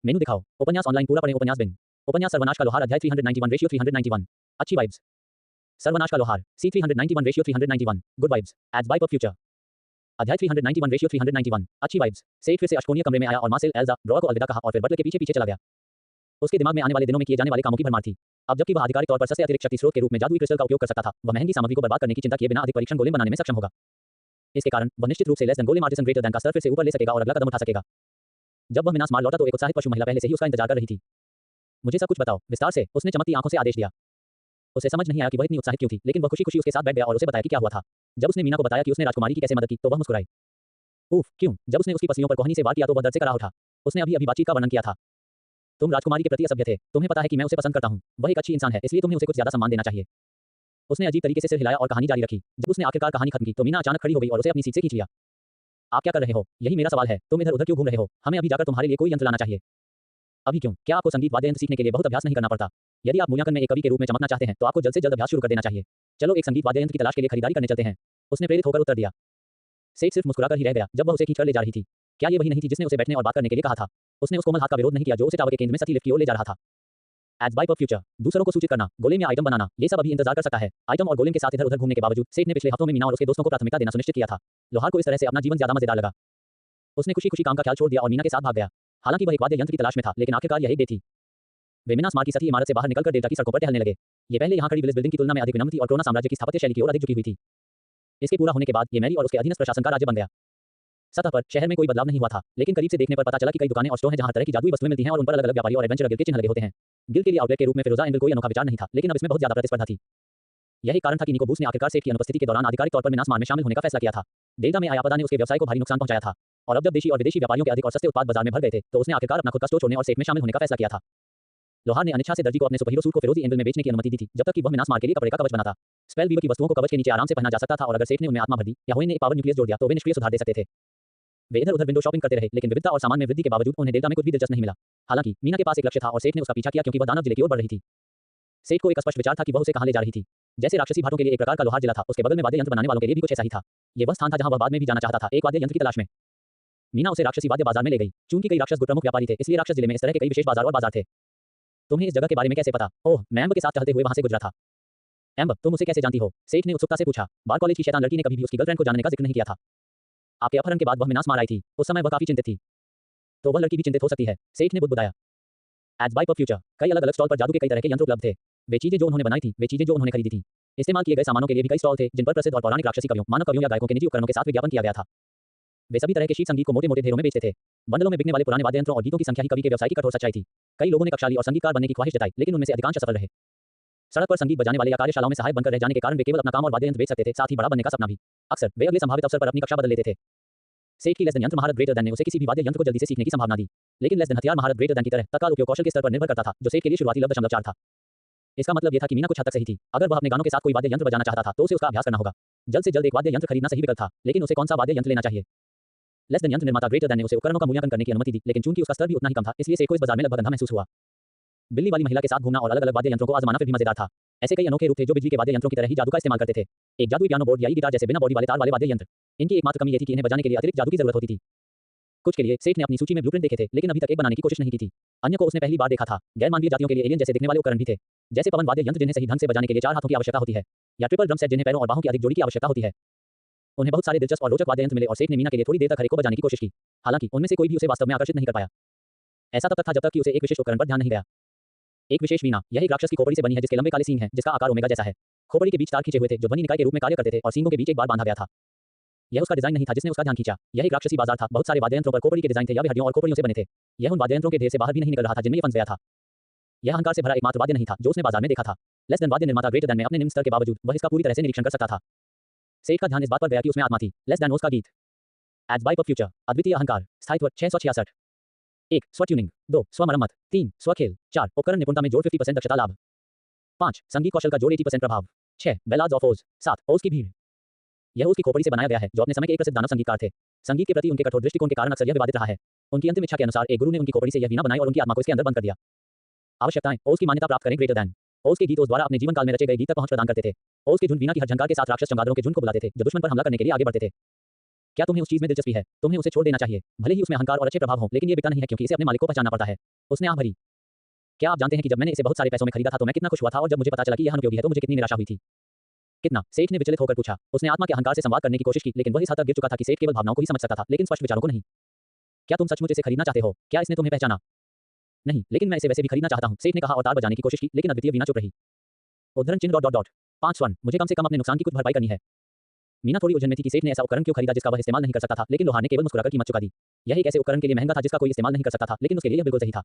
मेनू दिखाओ। उपन्यास ऑनलाइन पूरा पढ़ें। उपन्यास बिन। उपन्यास सर्वनाश का लोहार अध्याय 391 रेशियो 391। अच्छी वाइब्स। सर्वनाश का लोहार सी 391 ratio 391। Good vibes age vibe of future. अध्याय 391 रेशियो 391। अच्छी वाइब्स। सेठ फिर से अशकोनीय कमरे में आया और मार्सेल एल्जा ड्रॉ को अलविदा कहा और फिर बटलर के पीछे पीछे चला गया। उसके दिमाग में आने वाले दिनों में किए जाने वाले कामों की भरमार थी। अब जबकि वह आधिकारिक तौर पर सबसे अतिरिक्त शक्ति स्रोत के रूप में जादुई क्रिस्टल का उपयोग कर सकता था, वह महंगी सामग्री को बर्बाद करने की चिंता किए बिना अधिक परीक्षण गोलेम बनाने में सक्षम होगा। इसके कारण वह निश्चित रूप से less than golem artisan greater than का स्तर फिर से ऊपर ले सकेगा और अगला कदम उठा सकेगा। जब वह मिनास मार लौटा तो एक उत्साहित पशु महिला पहले से ही उसका इंतजार कर रही थी। मुझे सब कुछ बताओ विस्तार से, उसने चमकती आंखों से आदेश दिया। उसे समझ नहीं आया कि वह इतनी उत्साहित क्यों थी, लेकिन वह खुशी-खुशी उसके साथ बैठ गया और उसे बताया कि क्या हुआ था। जब उसने मीना को बताया कि उसने राजकुमारी की कैसे मदद की, तो वह मुस्कुराई। उफ, क्यों? जब उसने उसकी पसलियों पर कोहनी से वार किया तो वह दर्द से कराह उठा। उसने अभी-अभी बातचीत का वर्णन किया था। तुम राजकुमारी के प्रति असभ्य थे। तुम्हें पता है कि मैं उसे पसंद करता हूँ। वह एक अच्छी इंसान है, इसलिए तुम्हें उसे कुछ ज्यादा सम्मान देना चाहिए। उसने अजीब तरीके से सिर हिलाया और कहानी जारी रखी। जब उसने आखिरकार कहानी खत्म की तो मीना अचानक खड़ी हो गई और उसे अपनी सीट से खींच लिया। आप क्या कर रहे हो? यही मेरा सवाल है। तुम इधर-उधर क्यों घूम रहे हो? हमें अभी जाकर तुम्हारे लिए कोई यंत्र लाना चाहिए। अभी क्यों? क्या आपको संगीत वाद्य यंत्र सीखने के लिए बहुत अभ्यास नहीं करना पड़ता? यदि आप मूल्यांकन में एक कवि के रूप में चमकना चाहते हैं, तो आपको जल्द से जल्द अभ्यास शुरू कर देना चाहिए। चलो एक संगीत वाद्य यंत्र की तलाश के लिए खरीदारी करने चलते हैं। उसने प्रेरित होकर उत्तर दिया। सेठ सिर्फ मुस्कुराकर ही रह गया जब वह उसे खींचकर ले जा रही थी। क्या ये वही नहीं थी जिसने उसे बैठने और बात करने के लिए कहा था? उसने उस कोमल हाथ का विरोध नहीं किया जो उसे टावर के केंद्र में सती लिफ्ट की ओर ले जा रहा था। Age vibe of future. दूसरों को सूचित करना, गोलेम या आइटम बनाना, ये सब अभी इंतजार कर सकता है। आइटम और गोलेम के साथ इधर-उधर घूमने के बावजूद सेठ ने पिछले हफ्तों में मीना और उसके दोस्तों को प्राथमिकता देना सुनिश्चित किया था। लोहार को इस तरह से अपना जीवन ज्यादा मजेदार लगा। उसने खुशी-खुशी काम का ख्याल छोड़ दिया और मीना के साथ भाग गया। हालांकि वह एक वाद्य यंत्र की तलाश में था, लेकिन आखिरकार यह एक डे थी। वे मिनास मार की सती इमारत से बाहर निकलकर डेल्टा की सड़कों पर टहलने लगे। ये पहले यहाँ खड़ी विलिस बिल्डिंग की तुलना में अधिक विनम्र थी और क्रोना साम्राज्य की स्थापत्य शैली की ओर अधिक झुकी हुई थी। इसके पूरा होने के बाद ये मैरी और उसके अधीनस्थ प्रशासन का राज्य बन गया। सतह पर शहर में कोई बदलाव नहीं हुआ था, लेकिन करीब से देखने पर पता चला कि कई दुकानें और स्टोर हैं जहां तरह की जादुई वस्तुएं मिलती हैं और उन पर अलग-अलग व्यापारी और एडवेंचर गिल्ड के चिन्ह लगे होते हैं। गिल्ड के लिए आउटलेट के रूप में फिरोजा एंविल कोई अनोखा विचार नहीं था, लेकिन अब इसमें बहुत ज्यादा प्रतिस्पर्धा थी। यही कारण था कि निको बूस ने आखिरकार सेठ की अनुपस्थिति के दौरान आधिकारिक तौर पर मिनास मार में शामिल होने का फैसला किया था। डेल्टा में आया आपदा ने उसके व्यवसाय को भारी नुकसान पहुंचाया था, और अब जब देशी और विदेशी व्यापारियों के अधिक और सस्ते उत्पाद बाजार में भर गए थे, तो उसने आखिरकार अपना खुद का स्टोर छोड़ने और सेठ में शामिल होने का फैसला किया था। लोहार ने अनिच्छा से दर्जी को अपने सुपरहीरो सूट को फिरोजी एंविल में बेचने की अनुमति दी थी, जब तक कि वह मिनास मार के लिए कपड़े का कवच बनाता। स्पेल वीवर की वस्तुओं को कवच के नीचे आराम से पहना जा सकता था और अगर सेठ ने उनमें आत्मा भर दी या होइन ने एक पावर न्यूक्लियस जोड़ दिया तो वे निष्क्रिय सुधार दे सकते थे। वे इधर-उधर विंडो शॉपिंग करते रहे, लेकिन विविधता और सामान में वृद्धि के बावजूद उन्हें डेल्टा में कुछ भी दिलचस्प नहीं मिला। हालांकि मीना के पास एक लक्ष्य था और सेठ ने उसका पीछा किया क्योंकि वह दानव जिले की ओर बढ़ रही थी। सेठ को एक स्पष्ट विचार था कि वह उसे कहां ले जा रही थी। जैसे राक्षसी भाटों के लिए एक प्रकार का लोहार जिला था, उसके बगल में वाद्य यंत्र बनाने वालों के लिए भी कुछ ऐसा ही था। ये वह स्थान था जहां वह बाद में भी जाना चाहता था, एक वाद्य यंत्र की तलाश में। मीना उसे राक्षसी वाद्य बाजार में ले गई। चूंकि कई राक्षस गुट प्रमुख व्यापारी थे, इसलिए राक्षस जिले में इस तरह के कई विशेष बाजार थे। तुम्हें इस जगह के बारे में कैसे पता? ओह, मैं एम्बर के साथ चलते हुए वहां से गुजरा था। एम्बर, तुम उसे कैसे जानती हो? सेठ ने उत्सुकता से पूछा। बार कॉलेज की शैतान लड़की ने कभी भी उसकी गर्लफ्रेंड को जानने का जिक्र नहीं किया था। आपके अपहरण के बाद वह मिनास मार आई थी, उस समय वह काफी चिंतित थी। तो वह लड़की भी चिंतित हो सकती है, सेठ ने बुदबुदाया। Age vibe of future. कई अलग-अलग स्टॉल पर जादू के कई तरह के यंत्र उपलब्ध थे। वे चीजें जो उन्होंने बनाई थी, वे चीजें जो उन्होंने खरीदी थी। इस्तेमाल किए गए सामानों के लिए भी कई स्टॉल थे, जिन पर प्रसिद्ध और पौराणिक राक्षसी कवियों, मानव कवियों या गायकों के निजी उपकरणों के साथ विज्ञापन किया गया था। वे सभी तरह के शीट संगीत को मोटे-मोटे ढेरों में बेचते थे। बंडलों में बिकने वाले पुराने वाद्य यंत्रों और गीतों की संख्या ही कवि के व्यवसाय की कठोर सच्चाई थी। कई लोगों ने कक्षाली और संगीतकार बनने की ख्वाहिश जताई, लेकिन उनमें से अधिकांश असफल रहे। सड़क पर संगीत बजाने वाले या कार्यशालाओं में सहायक बनकर रह जाने के कारण वे केवल अपना काम और वाद्य यंत्र बेच सकते थे, साथ ही बड़ा बनने का सपना भी। अक्सर वे अगले संभावित अवसर पर अपनी कक्षा बदल लेते थे। सेठ की लेस देन यंत्र महारत ग्रेटर देन ने उसे किसी भी वाद्य यंत्र को जल्दी से सीखने की संभावना दी, लेकिन लेस देन हथियार महारत ग्रेटर देन की तरह तत्काल उपयोग कौशल के स्तर पर निर्भर करता था, जो सेठ के लिए शुरुआती 0.4 था। इसका मतलब यह था कि मीना कुछ हद तक सही थी। अगर वह अपने गानों के साथ कोई वाद्य यंत्र बजाना चाहता था, तो उसे उसका अभ्यास करना होगा। जल्द से जल्द एक वाद्य यंत्र खरीदना सही विकल्प था, लेकिन उसे कौन सा वाद्य यंत्र लेना चाहिए? लेस देन यंत्र निर्माता ग्रेटर देन ने उसे उपकरणों का मूल्यांकन करने की अनुमति दी, लेकिन चूंकि उसका स्तर भी उतना ही कम था, इसलिए सेठ को इस बाजार में लगभग अंधा महसूस हुआ। बिल्ली वाली महिला के साथ घूमना और अलग-अलग वाद्य यंत्रों को आजमाना फिर भी मजेदार था। ऐसे कई अनोखे रूप थे जो बिजली के वाद्य यंत्रों की तरह ही जादू का इस्तेमाल करते थे। एक जादुई पियानो बोर्ड या गिटार जैसे बिना बॉडी वाले तार वाले वाद्य यंत्र। इनकी एकमात्र कमी यह थी कि इन्हें बजाने के लिए अतिरिक्त जादू की जरूरत होती थी। कुछ के लिए सेठ ने अपनी सूची में ब्लूप्रिंट देखे थे, लेकिन अभी तक एक बनाने की कोशिश नहीं की थी। अन्य को उसने पहली बार देखा था। गैर मानवीय जातियों के लिए एलियन जैसे दिखने वाले उपकरण भी थे, जैसे पवन वाद्य यंत्र जिन्हें सही ढंग से बजाने के लिए 4 हाथों की आवश्यकता होती है, या ट्रिपल ड्रम सेट जिन्हें पैरों और बाहों की अधिक जोड़ी की आवश्यकता होती है। उन्हें बहुत सारे दिलचस्प और रोचक वाद्य यंत्र मिले और सेठ ने मीना के लिए थोड़ी देर तक हर एक को बजाने की कोशिश की। हालांकि उनमें से कोई भी उसे वास्तव में आकर्षित नहीं कर पाया। ऐसा तब तक था जब तक कि उसे एक विशेष उपकरण पर ध्यान नहीं गया। एक विशेष वीणा। यह एक राक्षस की खोपड़ी से बनी है जिसके लंबे काले सींग हैं, जिसका आकार ओमेगा जैसा है। खोपड़ी के बीच तार खींचे हुए थे जो ध्वनि निकाय के रूप में कार्य करते थे और सींगों के बीच एक बार बांधा गया था। यह उसका डिजाइन नहीं था जिसने उसका ध्यान खींचा। यह एक राक्षसी बाजार था। बहुत सारे वाद्य यंत्रों पर खोपड़ी के डिजाइन थे या वे हड्डियों और खोपड़ियों से बने थे। यह उन वाद्य यंत्रों के ढेर से बाहर भी नहीं निकल रहा था जिनमें ये फंस गया था। यह अहंकार से भरा एकमात्र वाद्य नहीं था जो उसने बाजार में देखा था। लेस देन वाद्य निर्माता ग्रेटर देन में अपने निम्न स्तर के बावजूद वह इसका पूरी तरह से निरीक्षण कर सकता था। सेठ का ध्यान इस बात पर गया कि उसमें आत्मा थी। लेस देन उसका गीत। Age vibe of future. अद्वितीय अहंकार। स्थायित्व 666। 1. स्व ट्यूनिंग। 2. स्व मरम्मत। 3. स्व खेल। 4. उपकरण निपुणता में जोड़ 50% दक्षता लाभ। 5. संगीत कौशल का जोड़ 80% प्रभाव। 6. बैलाड्स ऑफ ओज। 7. ओज की भीड़। यह उसकी खोपड़ी से बनाया गया है जो अपने समय के एक प्रसिद्ध दानव संगीतकार थे। संगीत के प्रति उनके कठोर दृष्टिकोण के कारण अक्सर यह विवादित रहा है। उनकी अंतिम इच्छा के अनुसार एक गुरु ने उनकी खोपड़ी से यह वीणा बनाई और उनकी आत्मा को इसके अंदर बंद कर दिया। आवश्यकताएं। ओज की मान्यता प्राप्त करें ग्रेटर देन। ओज के गीत ओज द्वारा अपने जीवन काल में रचे गए गीत तक पहुंच प्रदान करते थे। ओज के झुंड वीणा की हर झंकार के साथ राक्षस चमगादड़ों के झुंड को बुलाते थे जो दुश्मन पर हमला करने के लिए आगे बढ़ते थे। क्या तुम्हें उस चीज में दिलचस्पी है? तुम्हें उसे छोड़ देना चाहिए। भले ही उसमें अहंकार और अच्छे प्रभाव हों, लेकिन ये बिकता नहीं है क्योंकि इसे अपने मालिक को पहचानना पड़ता है। उसने आह भरी। क्या आप जानते हैं कि जब मैंने इसे बहुत सारे पैसों में खरीदा था तो मैं कितना खुश हुआ था और जब मुझे पता चला कि यह अनुपयोगी है तो मुझे कितनी निराशा हुई थी। कितना? सेठ ने विचलित होकर पूछा। उसने आत्मा के अहंकार से संवाद करने की कोशिश की, लेकिन वह इस हद तक गिर चुका था कि सेठ केवल भावनाओं को ही समझ सकता था, लेकिन स्पष्ट विचारों को नहीं। क्या तुम सचमुच इसे खरीदना चाहते हो? क्या इसने तुम्हें पहचाना? नहीं, लेकिन मैं इसे वैसे भी खरीदना चाहता हूं, सेठ ने कहा और तार बजाने की कोशिश की, लेकिन अद्वितीय वीणा चुप रही। उद्धरण चिन्ह डॉट डॉट डॉट 5 स्वर्ण, मुझे कम से कम अपने नुकसान की कुछ भरपाई करनी है। मीना थोड़ी उलझन में थी कि सेठ ने ऐसा उपकरण क्यों खरीदा जिसका वह इस्तेमाल नहीं कर सकता था, लेकिन लोहार ने केवल मुस्कुराकर कीमत चुका दी। यह एक ऐसे उपकरण के लिए महंगा था जिसका कोई इस्तेमाल नहीं कर सकता था, लेकिन उसके लिए यह बिल्कुल सही था।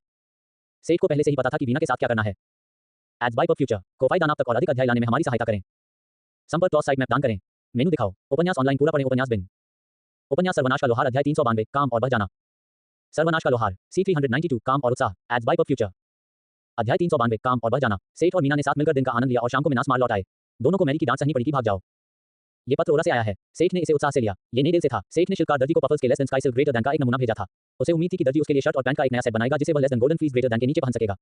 सेठ को पहले से ही पता था कि वीणा के साथ क्या करना है। एड्स बाय पर फ्यूचर कोफाई दान आप तक और अधिक अध्याय लाने में हमारी सहायता करें। संपर्क क्रॉस साइट मैप दान करें। मेनू दिखाओ। उपन्यास ऑनलाइन पूरा पढ़ें। उपन्यास बिन। उपन्यास सर्वनाश का लोहार अध्याय 392 काम और बह जाना। सर्वनाश का लोहार C392 काम और उत्साह एड्स बाय पर फ्यूचर अध्याय 392 काम और बह जाना। सेठ और मीना ने साथ मिलकर दिन का आनंद लिया और शाम को मिनास मार लौट आए। दोनों को मैरी की डांट सहनी पड़ी कि भाग जाओ। ये पत्र ओरा से आया है। सेठ ने इसे उत्साह से लिया। ये नेडेल से था। सेठ ने शिल्पकार दर्जी को पफल्स के less than sky silk greater than का एक नमूना भेजा था। उसे उम्मीद थी कि दर्जी उसके लिए शर्ट और पैंट का एक नया सेट बनाएगा जिसे वह less than golden fleece greater than के नीचे पहन सकेगा।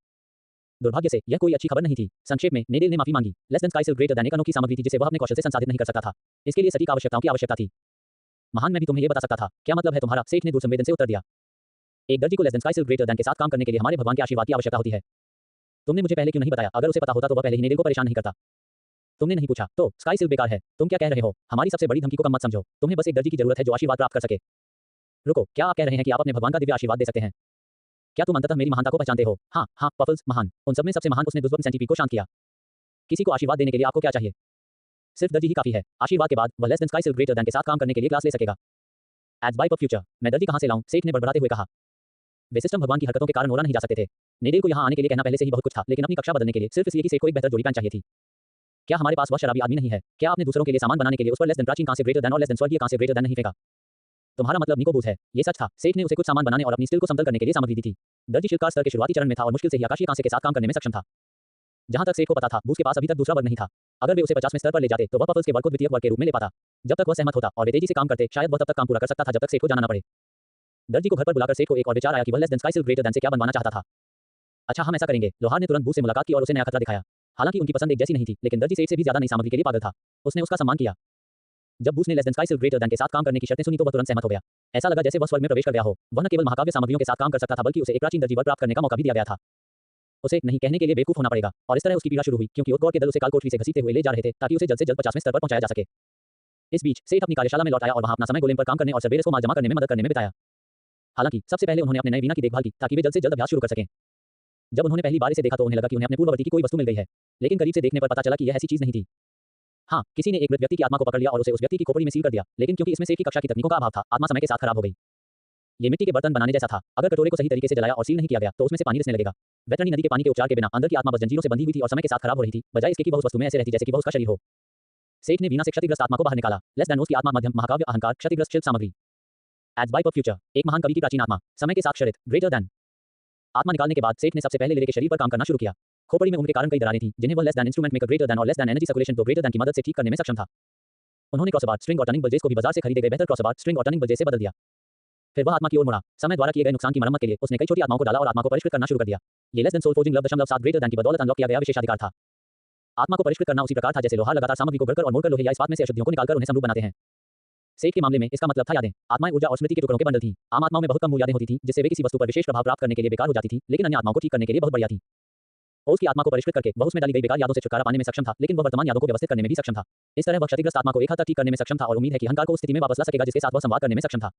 दुर्भाग्य से यह कोई अच्छी खबर नहीं थी। संक्षेप में नेडेल ने माफी मांगी। Less than sky silk greater than एक अनोखी सामग्री थी जिसे वह अपने कौशल से संसाधित नहीं कर सकता था। इसके लिए सटीक आवश्यकताओं की आवश्यकता थी। महान मैं भी तुम्हें यह बता सकता था। क्या मतलब है तुम्हारा? सेठ ने दूर संवेदन से उत्तर दिया। एक दर्जी को less than sky silk greater than के साथ काम करने के लिए हमारे भगवान के आशीर्वाद की आवश्यकता होती है। तुमने मुझे पहले क्यों नहीं बताया? अगर उसे पता होता तो वह पहले ही नेडेल को परेशान नहीं करता। तुमने नहीं पूछा तो स्काई सिल्क बेकार है। तुम क्या कह रहे हो? हमारी सबसे बड़ी धमकी को कम मत समझो। तुम्हें बस एक दर्जी की जरूरत है जो आशीर्वाद प्राप्त कर सके। रुको, क्या आप कह रहे हैं कि आप अपने भगवान का दिव्य आशीर्वाद दे सकते हैं? क्या तुम अंततः मेरी महानता को पहचानते हो? हाँ हाँ, पफल्स महान, उन सब में सबसे महान। उसने दुष्वप्न सेंटीपीड को शांत किया। किसी को आशीर्वाद देने के लिए आपको क्या चाहिए? सिर्फ दर्जी ही काफी है। आशीर्वाद के बाद वह less than sky silk greater than के साथ काम करने के लिए क्लास ले सकेगा। एड्स बाय पर फ्यूचर मैं दर्जी कहां से लाऊं? सेठ ने बड़बड़ाते हुए कहा। वे सिस्टम भगवान की हरकतों के कारण ओरा नहीं जा सकते थे। नेडेल को यहां आने के लिए कहना पहले से ही बहुत कुछ था, लेकिन अपनी कक्षा बदलने के लिए सिर्फ इसलिए कि सेठ को एक बेहतर जोड़ी पैंट चाहिए थी। क्या हमारे पास वह शराबी आदमी नहीं है? क्या आपने दूसरों के लिए सामान बनाने के लिए उस पर लेस देन प्राचीन कांस्य ग्रेटर देन और लेस देन स्वर्गीय कांस्य ग्रेटर देन नहीं फेंका? तुम्हारा मतलब निको बूझ है। ये सच था। सेठ ने उसे कुछ सामान बनाने और अपनी स्किल को समतल करने के लिए सामग्री दी थी। दर्जी शिल्पकार स्तर के शुरुआती चरण में था और मुश्किल से ही आकाशीय कांस्य के साथ काम करने में सक्षम था। जहां तक सेठ को पता था, बूझ के पास अभी तक दूसरा वर्ग नहीं था। अगर वे उसे 50वें स्तर पर ले जाते तो वह पफल्स के वर्ग को द्वितीय वर्ग के रूप में ले पाता। जब तक वह सहमत होता और वे तेजी से काम करते, शायद वह तब तक काम पूरा कर सकता था जब तक सेठ को जाना न पड़े। दर्जी को घर पर बुलाकर सेठ को एक और विचार आया कि वह less than sky silk greater than से क्या बनवाना चाहता था। अच्छा, हम ऐसा करेंगे। लोहार ने तुरंत बूझ से मुलाकात की और उसे नया खतरा दिखाया। हालांकि उनकी पसंद एक जैसी नहीं थी, लेकिन दर्जी सेठ से भी ज्यादा नई सामग्री के लिए पागल था। उसने उसका सम्मान किया। जब बूझ ने less than sky silk greater than के साथ काम करने की शर्तें सुनी तो वह तुरंत सहमत हो गया। ऐसा लगा जैसे वह स्वर्ग में प्रवेश कर गया हो। वह न केवल महाकाव्य सामग्रियों के साथ काम कर सकता था, बल्कि उसे एक प्राचीन दर्जी वर्ग प्राप्त करने का मौका भी दिया गया था। उसे नहीं कहने के लिए बेवकूफ होना पड़ेगा। और इस तरह उसकी पीड़ा शुरू हुई, क्योंकि उद्गौर के दल उसे कालकोठरी से घसीटते हुए ले जा रहे थे ताकि उसे जल्द से जल्द 50वें स्तर पर पहुंचाया जा सके। इस बीच सेठ अपनी कार्यशाला में लौट आया और वहां अपना समय गोलेम पर काम करने और सर्वेरस को माल जमा करने में मदद करने में बिताया। हालांकि सबसे पहले उन्होंने अपने नए वीणा की देखभाल की ताकि वे जल्द से जल्द अभ्यास शुरू कर सकें। जब उन्होंने पहली बार इसे देखा तो उन्हें लगा कि उन्हें अपने पूर्ववर्ती की कोई वस्तु मिल गई है, लेकिन करीब से देखने पर पता चला कि यह ऐसी चीज नहीं थी। हाँ, किसी ने एक मृत व्यक्ति की आत्मा को पकड़ लिया और उसे उस व्यक्ति की खोपड़ी में सील कर दिया, लेकिन क्योंकि इसमें सेठ की कक्षा की तकनीकों का अभाव था, आत्मा समय के साथ खराब हो गई। ये मिट्टी के बर्तन बनाने जैसा था। अगर कटोरे को सही तरीके से जलाया और सील नहीं किया गया तो उसमें से पानी रिसने लगेगा। वैतरणी नदी के पानी के उपचार के बिना अंदर की आत्मा बस जंजीरों से बंधी हुई थी और समय के साथ खराब हो रही थी, बजाय इसके कि बहुत वस्तु में ऐसे रहती जैसे कि बहुत उसका शरीर हो। सेठ ने वीणा से क्षतिग्रस्त आत्मा को बाहर निकाला। लेस देन की आत्मा मध्यम महाकाव्य अहंकार क्षतिग्रस्त शिल्प सामग्री। एड्स बाय पर फ्यूचर एक महान कवि की प्राचीन आत्मा समय के साथ क्षरित ग्रेटर देन। आत्मा निकालने के बाद सेठ ने सबसे पहले लिरे के शरीर पर काम करना शुरू किया। खोपड़ी में उनके कारण कई दरारें थीं जिन्हें वह less than instrument maker greater than और लेस देन एनर्जी सर्कुलेशन तो ग्रेटर देन की मदद से ठीक करने में सक्षम था। उन्होंने क्रॉसबार स्ट्रिंग और टर्निंग बल्जेस को भी बाजार से खरीदे गए बेहतर क्रॉसबार स्ट्रिंग और टर्निंग बल्जेस से बदल दिया। फिर वह आत्मा की ओर मुड़ा। समय द्वारा किए गए नुकसान की मरम्मत के लिए उसने कई छोटी आत्माओं को डाला और आत्मा को परिष्कृत करना शुरू कर दिया। ये less than soul forging love 0.7 greater than की बदौलत अनलॉक किया गया विशेषाधिकार था। आत्मा को परिष्कृत करना उसी प्रकार था जैसे लोहार लगातार सामग्री को गढ़कर और मोड़कर लोहे या इस्पात में से अशुद्धियों को निकालकर उन्हें समरूप बनाते हैं। सेठ के मामले में इसका मतलब था यादें। आत्माएं ऊर्जा और स्मृति के टुकड़ों के बंडल थीं। आम आत्माओं में बहुत कम मूल यादें होती थीं जिससे वे किसी वस्तु पर विशेष प्रभाव प्राप्त करने के लिए बेकार हो जाती थीं, लेकिन अन्य आत्माओं को ठीक करने के लिए बहुत बढ़िया थीं। ओस की आत्मा को परिष्कृत करके वह उसमें डाली गई बेकार यादों से छुटकारा पाने में सक्षम था, लेकिन वह वर्तमान यादों को व्यवस्थित करने में भी सक्षम था। इस तरह वह क्षतिग्रस्त आत्मा को एक हद तक ठीक करने में सक्षम था और उम्मीद है कि अहंकार को उस स्थिति में वापस ला सकेगा जिसके साथ वह संवाद करने में सक्षम था।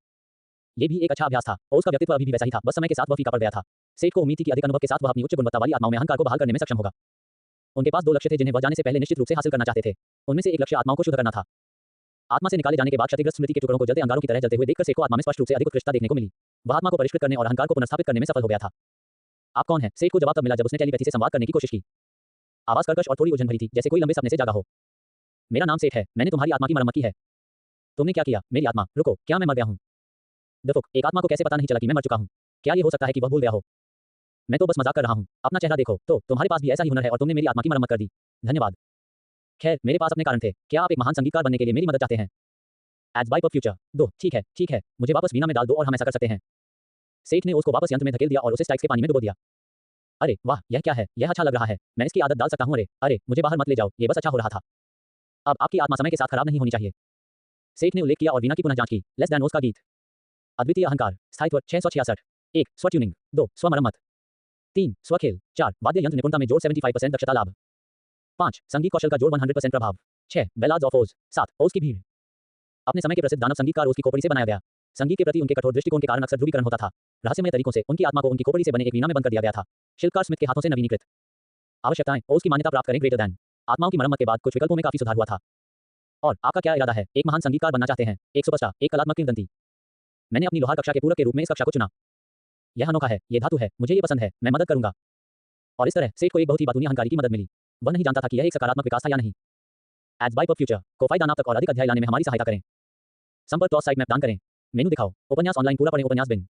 ये भी एक अच्छा अभ्यास था। ओस का व्यक्तित्व अभी भी वैसा ही था, बस समय के साथ वह फीका पड़ गया था। सेठ को उम्मीद थी कि अधिक अनुभव के साथ वह अपनी उच्च गुणवत्ता वाली आत्माओं में अहंकार को बहाल करने में सक्षम होगा। उनके पास 2 लक्ष्य थे जिन्हें वह जाने से पहले निश्चित रूप से हासिल करना चाहते थे। उनमें से एक लक्ष्य आत्माओं को शुद्ध करना था। आत्मा से निकाले जाने के बाद क्षतिग्रस्त स्मृति के टुकड़ों को जलते अंगारों की तरह जलते हुए देखकर सेठ को आत्मा में स्पष्ट रूप से अधिक उत्कृष्टता देखने को मिली। वह आत्मा को परिष्कृत करने और अहंकार को पुनर्स्थापित करने में सफल हो गया था। आप कौन हैं? सेठ को जवाब तब मिला जब उसने टेलीपैथी से संवाद करने की कोशिश की। आवाज कर्कश और थोड़ी उलझन भरी थी, जैसे कोई लंबे सपने से जागा हो। मेरा नाम सेठ है। मैंने तुम्हारी आत्मा की मरम्मत की है। तुमने क्या किया? मेरी आत्मा? रुको, क्या मैं मर गया हूँ? दफुक, एक आत्मा को कैसे पता नहीं चला कि मैं मर चुका हूँ? क्या ये हो सकता है कि वह भूल गया हो? मैं तो बस मजाक कर रहा हूँ। अपना चेहरा देखो तो तुम्हारे पास भी ऐसा ही हुनर है और तुमने मेरी आत्मा की मरम्मत कर दी। धन्यवाद। खैर, मेरे पास अपने कारण थे। क्या आप एक महान संगीतकार बनने के लिए मेरी मदद चाहते हैं? एड्स बाय पर फ्यूचर 2 ठीक है, मुझे वापस वीणा में डाल दो और हम ऐसा कर सकते हैं। सेठ ने उसको वापस यंत्र में धकेल दिया और उसे स्टाइक्स के पानी में डुबो दिया। अरे वाह, यह क्या है? यह अच्छा लग रहा है। मैं इसकी आदत डाल सकता हूँ। अरे मुझे बाहर मत ले जाओ, ये बस अच्छा हो रहा था। अब आपकी आत्मा समय के साथ खराब नहीं होनी चाहिए। सेठ ने उल्लेख किया और वीणा की पुनः जांच की। लेस देन ओस का गीत। अद्वितीय अहंकार स्थायित्व 666। 1 स्वर ट्यूनिंग। 2 स्व मरम्मत। 3. स्वखेल। 4. वाद्य यंत्र निपुणता में जोड़ 75% दक्षता लाभ। 5. संगीत कौशल का जोड़ 100% प्रभाव। 6. बैलाड्स ऑफ ओज। 7. ओज की भीड़। अपने समय के प्रसिद्ध दानव संगीतकार ओज की खोपड़ी से बनाया गया। संगीत के प्रति उनके कठोर दृष्टिकोण के कारण अक्सर ध्रुवीकरण होता था। रहस्यमय तरीकों से उनकी आत्मा को उनकी खोपड़ी से बने एक वीणा में बंद कर दिया गया था। शिल्पकार स्मिथ के हाथों से नवीनीकृत। आवश्यकताएं। ओज की मान्यता प्राप्त करें ग्रेटर दैन। आत्माओं की मरम्मत के बाद कुछ विकल्पों में काफी सुधार हुआ था। और आपका क्या इरादा है? एक महान संगीतकार बनना चाहते हैं, एक सुपरस्टार, एक कलात्मक किंवदंती। मैंने अपनी लोहार कक्षा के पूरक के रूप में इस कक्षा को चुना। यह अनोखा है, ये धातु है, मुझे ये पसंद है, मैं मदद करूंगा। और इस तरह सेठ को एक बहुत ही बातूनी अहंकारी की मदद मिली। वह नहीं जानता था कि यह एक सकारात्मक विकास था या नहीं। एड्स बाय पब फ्यूचर को फायदा तक और अधिक अध्याय लाने में हमारी सहायता करें। संपर्क क्रॉस साइट मैप दान करें। मेनू दिखाओ। उपन्यास ऑनलाइन पूरा पढ़ें। उपन्यास बिन।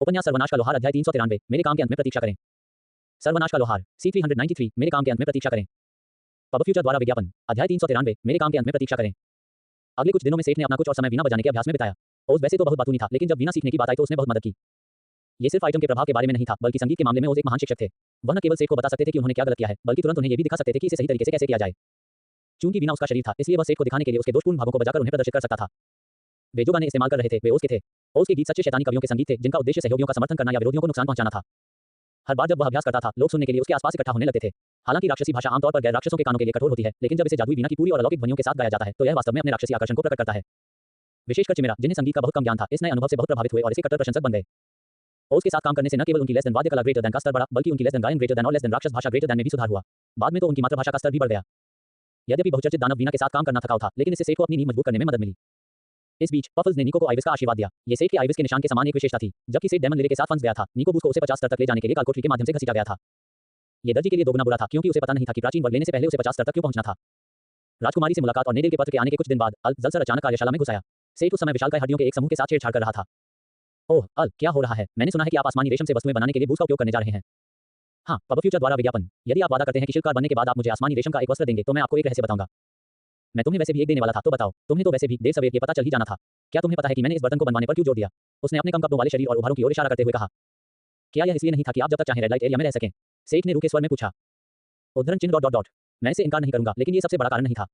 उपन्यास सर्वनाश का लोहार अध्याय 393 मेरे काम के अंत में प्रतीक्षा करें। सर्वनाश का लोहार C393 मेरे काम के अंत में प्रतीक्षा करें। पब फ्यूचर द्वारा विज्ञापन अध्याय 393 मेरे काम के अंत में प्रतीक्षा करें। अगले कुछ दिनों में सेठ ने अपना कुछ और समय वीणा बजाने के अभ्यास में बिताया। ओज वैसे तो बहुत बातूनी था, लेकिन जब वीणा सीखने की बात आई तो उसने बहुत मदद की। ये सिर्फ आइटम के प्रभाव के बारे में नहीं था, बल्कि संगीत के मामले में ओज एक महान शिक्षक थे। वह न केवल सेठ को बता सकते थे कि उन्होंने क्या गलत किया है, बल्कि तुरंत उन्हें यह भी दिखा सकते थे कि इसे सही तरीके से कैसे किया जाए। चूंकि वीणा उसका शरीर था, इसलिए वह सेठ को दिखाने के लिए उसके दोषपूर्ण भागों को बजाकर उन्हें प्रदर्शित कर सकता था। वे जो गाने इस्तेमाल कर रहे थे वे ओज के थे। ओज के गीत सच्चे शैतानी कवियों के संगीत थे, जिनका उद्देश्य सहयोगियों का समर्थन करना या विरोधियों को नुकसान पहुंचाना था। हर बार जब वह अभ्यास करता था, लोग सुनने के लिए उसके आसपास इकट्ठा होने लगते थे। हालांकि राक्षसी भाषा आमतौर पर गैर राक्षसों के कानों के लिए कठोर होती है, लेकिन जब इसे जादुई वीणा की पूरी और अलौकिक ध्वनियों के साथ गाया जाता है, तो यह वास्तव में अपने राक्षसी आकर्षण को प्रकट करता है। विशेषकर चिमेरा, जिन्हें संगीत का बहुत कम ज्ञान था, इस नए अनुभव से बहुत प्रभावित हुए और इसके कट्टर प्रशंसक बन गए। ओज के साथ काम करने से न केवल उनकी लेस देन वाद्य कला ग्रेटर देन का स्तर बढ़ा, बल्कि उनकी लेस देन गायन ग्रेटर देन और लेस देन राक्षस भाषा ग्रेटर देन में भी सुधार हुआ। बाद में तो उनकी मातृभाषा का स्तर भी बढ़ गया। यद्यपि बहुचर्चित दानव वीणा के साथ काम करना थकाऊ था, लेकिन इससे सेठ को अपनी नींव मजबूत करने में मदद मिली। इस बीच पफल्स ने निको को आइविस का आशीर्वाद दिया। ये सेठ के आइविस के निशान के समान एक विशेषता थी। जबकि सेठ डेमन लिरे के साथ फंस गया था, निको बूस को उसे 50 स्तर तक ले जाने के लिए कालकोठरी के माध्यम से घसीटा गया था। ये दर्जी के लिए दोगुना बुरा था, क्योंकि उसे पता नहीं था कि प्राचीन वर्ग लेने से पहले उसे 50 स्तर तक क्यों पहुंचना था। राजकुमारी से मुलाकात और नेडेल के पत्र के आने के कुछ दिन बाद अल जलसर अचानक कार्यशाला में घुस आया। सेठ उस समय विशालकाय हड्डियों के एक समूह के साथ छेड़छाड़ कर रहा था। ओह अल, क्या हो रहा है? मैंने सुना है कि आप आसमानी रेशम से वस्तुएं बनाने के लिए बूस का उपयोग करने जा रहे हैं। हाँ, पब फ्यूचर द्वारा विज्ञापन। यदि आप वादा करते हैं कि शिल्पकार बनने के बाद आप मुझे आसमानी रेशम का एक वस्त्र देंगे, तो मैं आपको एक रहस्य बताऊंगा। मैं तुम्हें वैसे भी एक देने वाला था, तो बताओ। तुम्हें तो वैसे भी देर सवेर ये पता चल ही जाना था। क्या तुम्हें पता है कि मैंने इस बर्तन को बनवाने पर क्यों जोर दिया? उसने अपने कम कपड़ों वाले शरीर और उभारों की ओर इशारा करते हुए कहा। क्या यह इसलिए नहीं था कि आप जब तक चाहें रेड लाइट एरिया में रह सकें? सेठ ने रूखे स्वर में पूछा। उद्धरण चिन्ह डॉट डॉट डॉट। मैं इसे इनकार नहीं करूंगा, लेकिन ये सबसे बड़ा कारण नहीं था।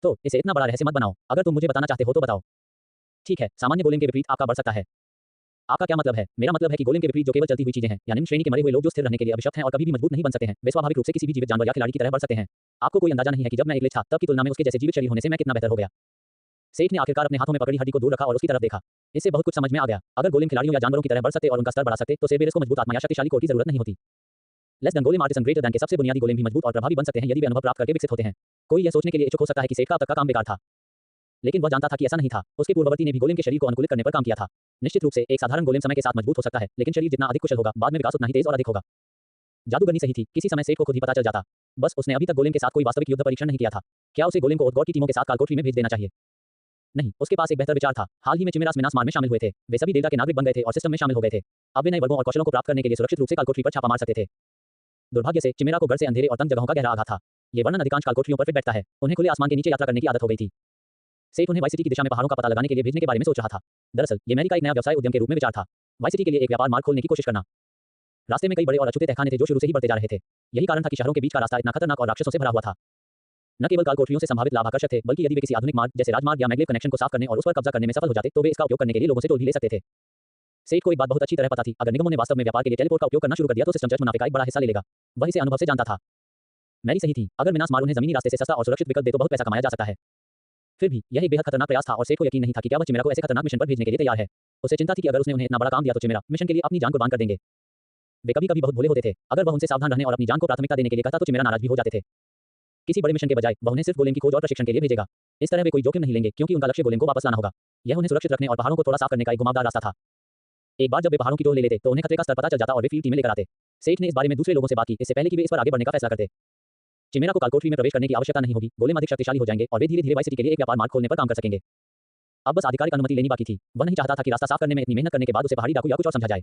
तो इसे इतना बड़ा रहस्य मत बनाओ। अगर तुम मुझे बताना चाहते हो तो बताओ। ठीक है, सामान्य गोलेम के विपरीत आपका बढ़ सकता है। आपका क्या मतलब है? मेरा मतलब है कि गोलेम के विपरीत जो केवल चलती हुई चीजें हैं, या निम्न श्रेणी के मरे हुए लोग जो स्थिर रहने के लिए अभिशप्त हैं और कभी भी मजबूत नहीं बन सकते हैं, वे स्वाभाविक रूप से किसी भी जीवित जानवर या खिलाड़ी की तरह बढ़ सकते हैं। आपको कोई अंदाजा नहीं है कि जब मैं एक लेच था, तब की तुलना में उसके जैसे जीवित शरीर होने से मैं कितना बेहतर हो गया। सेठ ने आखिरकार अपने हाथों में पकड़ी हड्डी को दूर रखा और उसकी तरफ देखा। इससे बहुत कुछ समझ में आ गया। अगर गोलेम खिलाड़ियों या जानवरों की तरह बढ़ सकते और उनका स्तर बढ़ा सकते, तो सेरबेरस को मजबूत आत्मा या शक्तिशाली कोर की जरूरत नहीं होती। Less than golem artisan greater than के सबसे बुनियादी गोलेम भी मजबूत और प्रभावी बन सकते हैं यदि वे अनुभव प्राप्त करके विकसित होते हैं। कोई यह सोचने के लिए इच्छुक हो सकता है कि सेठ का अब तक का काम बेकार था, लेकिन वह जानता था कि ऐसा नहीं था। उसके पूर्ववर्ती ने भी गोलेम के शरीर को अनुकूलित करने पर काम किया था। निश्चित रूप से एक साधारण गोलेम समय के साथ मजबूत हो सकता है, लेकिन शरीर जितना अधिक कुशल होगा, बाद में विकास उतना ही तेज और अधिक होगा। जादूगरनी सही थी। किसी समय सेठ को खुद ही पता चल जाता। बस उसने अभी तक गोलेम के साथ कोई वास्तविक युद्ध परीक्षण नहीं किया था। क्या उसे गोलेम को ओथगॉड की टीमों के साथ कालकोठरी में भेज देना चाहिए? नहीं, उसके पास एक बेहतर विचार था। हाल ही में चिमेरास मिनासमार में शामिल हुए थे। वे सभी डेल्टा के नागरिक बन गए थे और सिस्टम में शामिल हो गए थे। अब वे नए वर्गों और कौशलों को प्राप्त करने के लिए सुरक्षित रूप से कालकोठरी पर छापा मार सकते थे। दुर्भाग्य से चिमेरा को घर से अंधेरे और तंग जगहों का गहरा आघात था। ये वर्णन अधिकांश कालकोठरियों पर फिट बैठता है। उन्हें खुले आसमान के नीचे यात्रा करने की आदत हो गई थी। सेठ उन्हें वाई सिटी की दिशा में पहाड़ों का पता लगाने के लिए भेजने के बारे में सोच रहा था। दरअसल ये मैरी का एक नया व्यवसाय उद्यम के रूप में विचार था। वाई सिटी के लिए एक व्यापार मार्ग खोलने की कोशिश करना। रास्ते में कई बड़े और अछूते तहखाने थे जो शुरू से ही बढ़ते जा रहे थे। यही कारण था कि शहरों के बीच का रास्ता इतना खतरनाक और राक्षसों से भरा हुआ था। न केवल कालकोठरियों से संभावित लाभ आकर्षक थे, बल्कि यदि वे किसी आधुनिक मार्ग जैसे राजमार्ग या मैग्लेव कनेक्शन को साफ करने और उस पर कब्जा करने में सफल हो जाते, तो वे इसका उपयोग करने के लिए लोगों से टोल भी ले सकते थे। सेठ को एक बात बहुत अच्छी तरह पता थी। अगर निगमों ने वास्तव में व्यापार के लिए टेलीपोर्ट का उपयोग करना शुरू कर दिया, तो सिस्टम चर्च मुनाफे का एक बड़ा हिस्सा ले लेगा। वह इसे अनुभव से जानता था। मैरी सही थी। अगर मिनास मार उन्हें जमीनी रास्ते से सस्ता और सुरक्षित विकल्प दे तो बहुत पैसा कमाया जा सकता है। फिर भी यह एक बेहद खतरनाक प्रयास था और सेठ को यकीन नहीं था कि क्या वह चिमेरा को ऐसे खतरनाक मिशन पर भेजने के लिए तैयार है। उसे चिंता थी कि अगर उसने उन्हें इतना बड़ा काम दिया तो चिमेरा मिशन के लिए अपनी जान कुर्बान कर देंगे। वे कभी-कभी बहुत भोले होते थे। अगर वह उनसे सावधान रहने और अपनी जान को प्राथमिकता देने के लिए कहता तो चिमेरा नाराज भी हो जाते थे। किसी बड़े मिशन के बजाय वह उन्हें सिर्फ गोलेम की खोज और प्रशिक्षण के लिए भेजेगा। इस तरह वे कोई जोखिम नहीं लेंगे, क्योंकि उनका लक्ष्य गोलेम को वापस लाना होगा। यह उन्हें सुरक्षित रखने और पहाड़ों को थोड़ा साफ करने का एक घुमावदार रास्ता था। एक बार जब वे पहाड़ों की टोह ले लेते, तो उन्हें खतरे का स्तर पता चल जाता और वे फील्ड टीमें लेकर आते। सेठ ने इस बारे में दूसरे लोगों से बात की, इससे पहले कि वे इस पर आगे बढ़ने का फैसला करते। चिमेरा को कालकोठरी में प्रवेश करने की आवश्यकता नहीं होगी। गोलेम अधिक शक्तिशाली हो जाएंगे और वे धीरे-धीरे वाई सिटी के लिए एक व्यापार मार्ग खोलने पर काम कर सकेंगे। अब बस आधिकारिक अनुमति लेनी बाकी थी। वह नहीं चाहता था कि रास्ता साफ करने में इतनी मेहनत करने के बाद उसे पहाड़ी डाकू या कुछ और समझा जाए।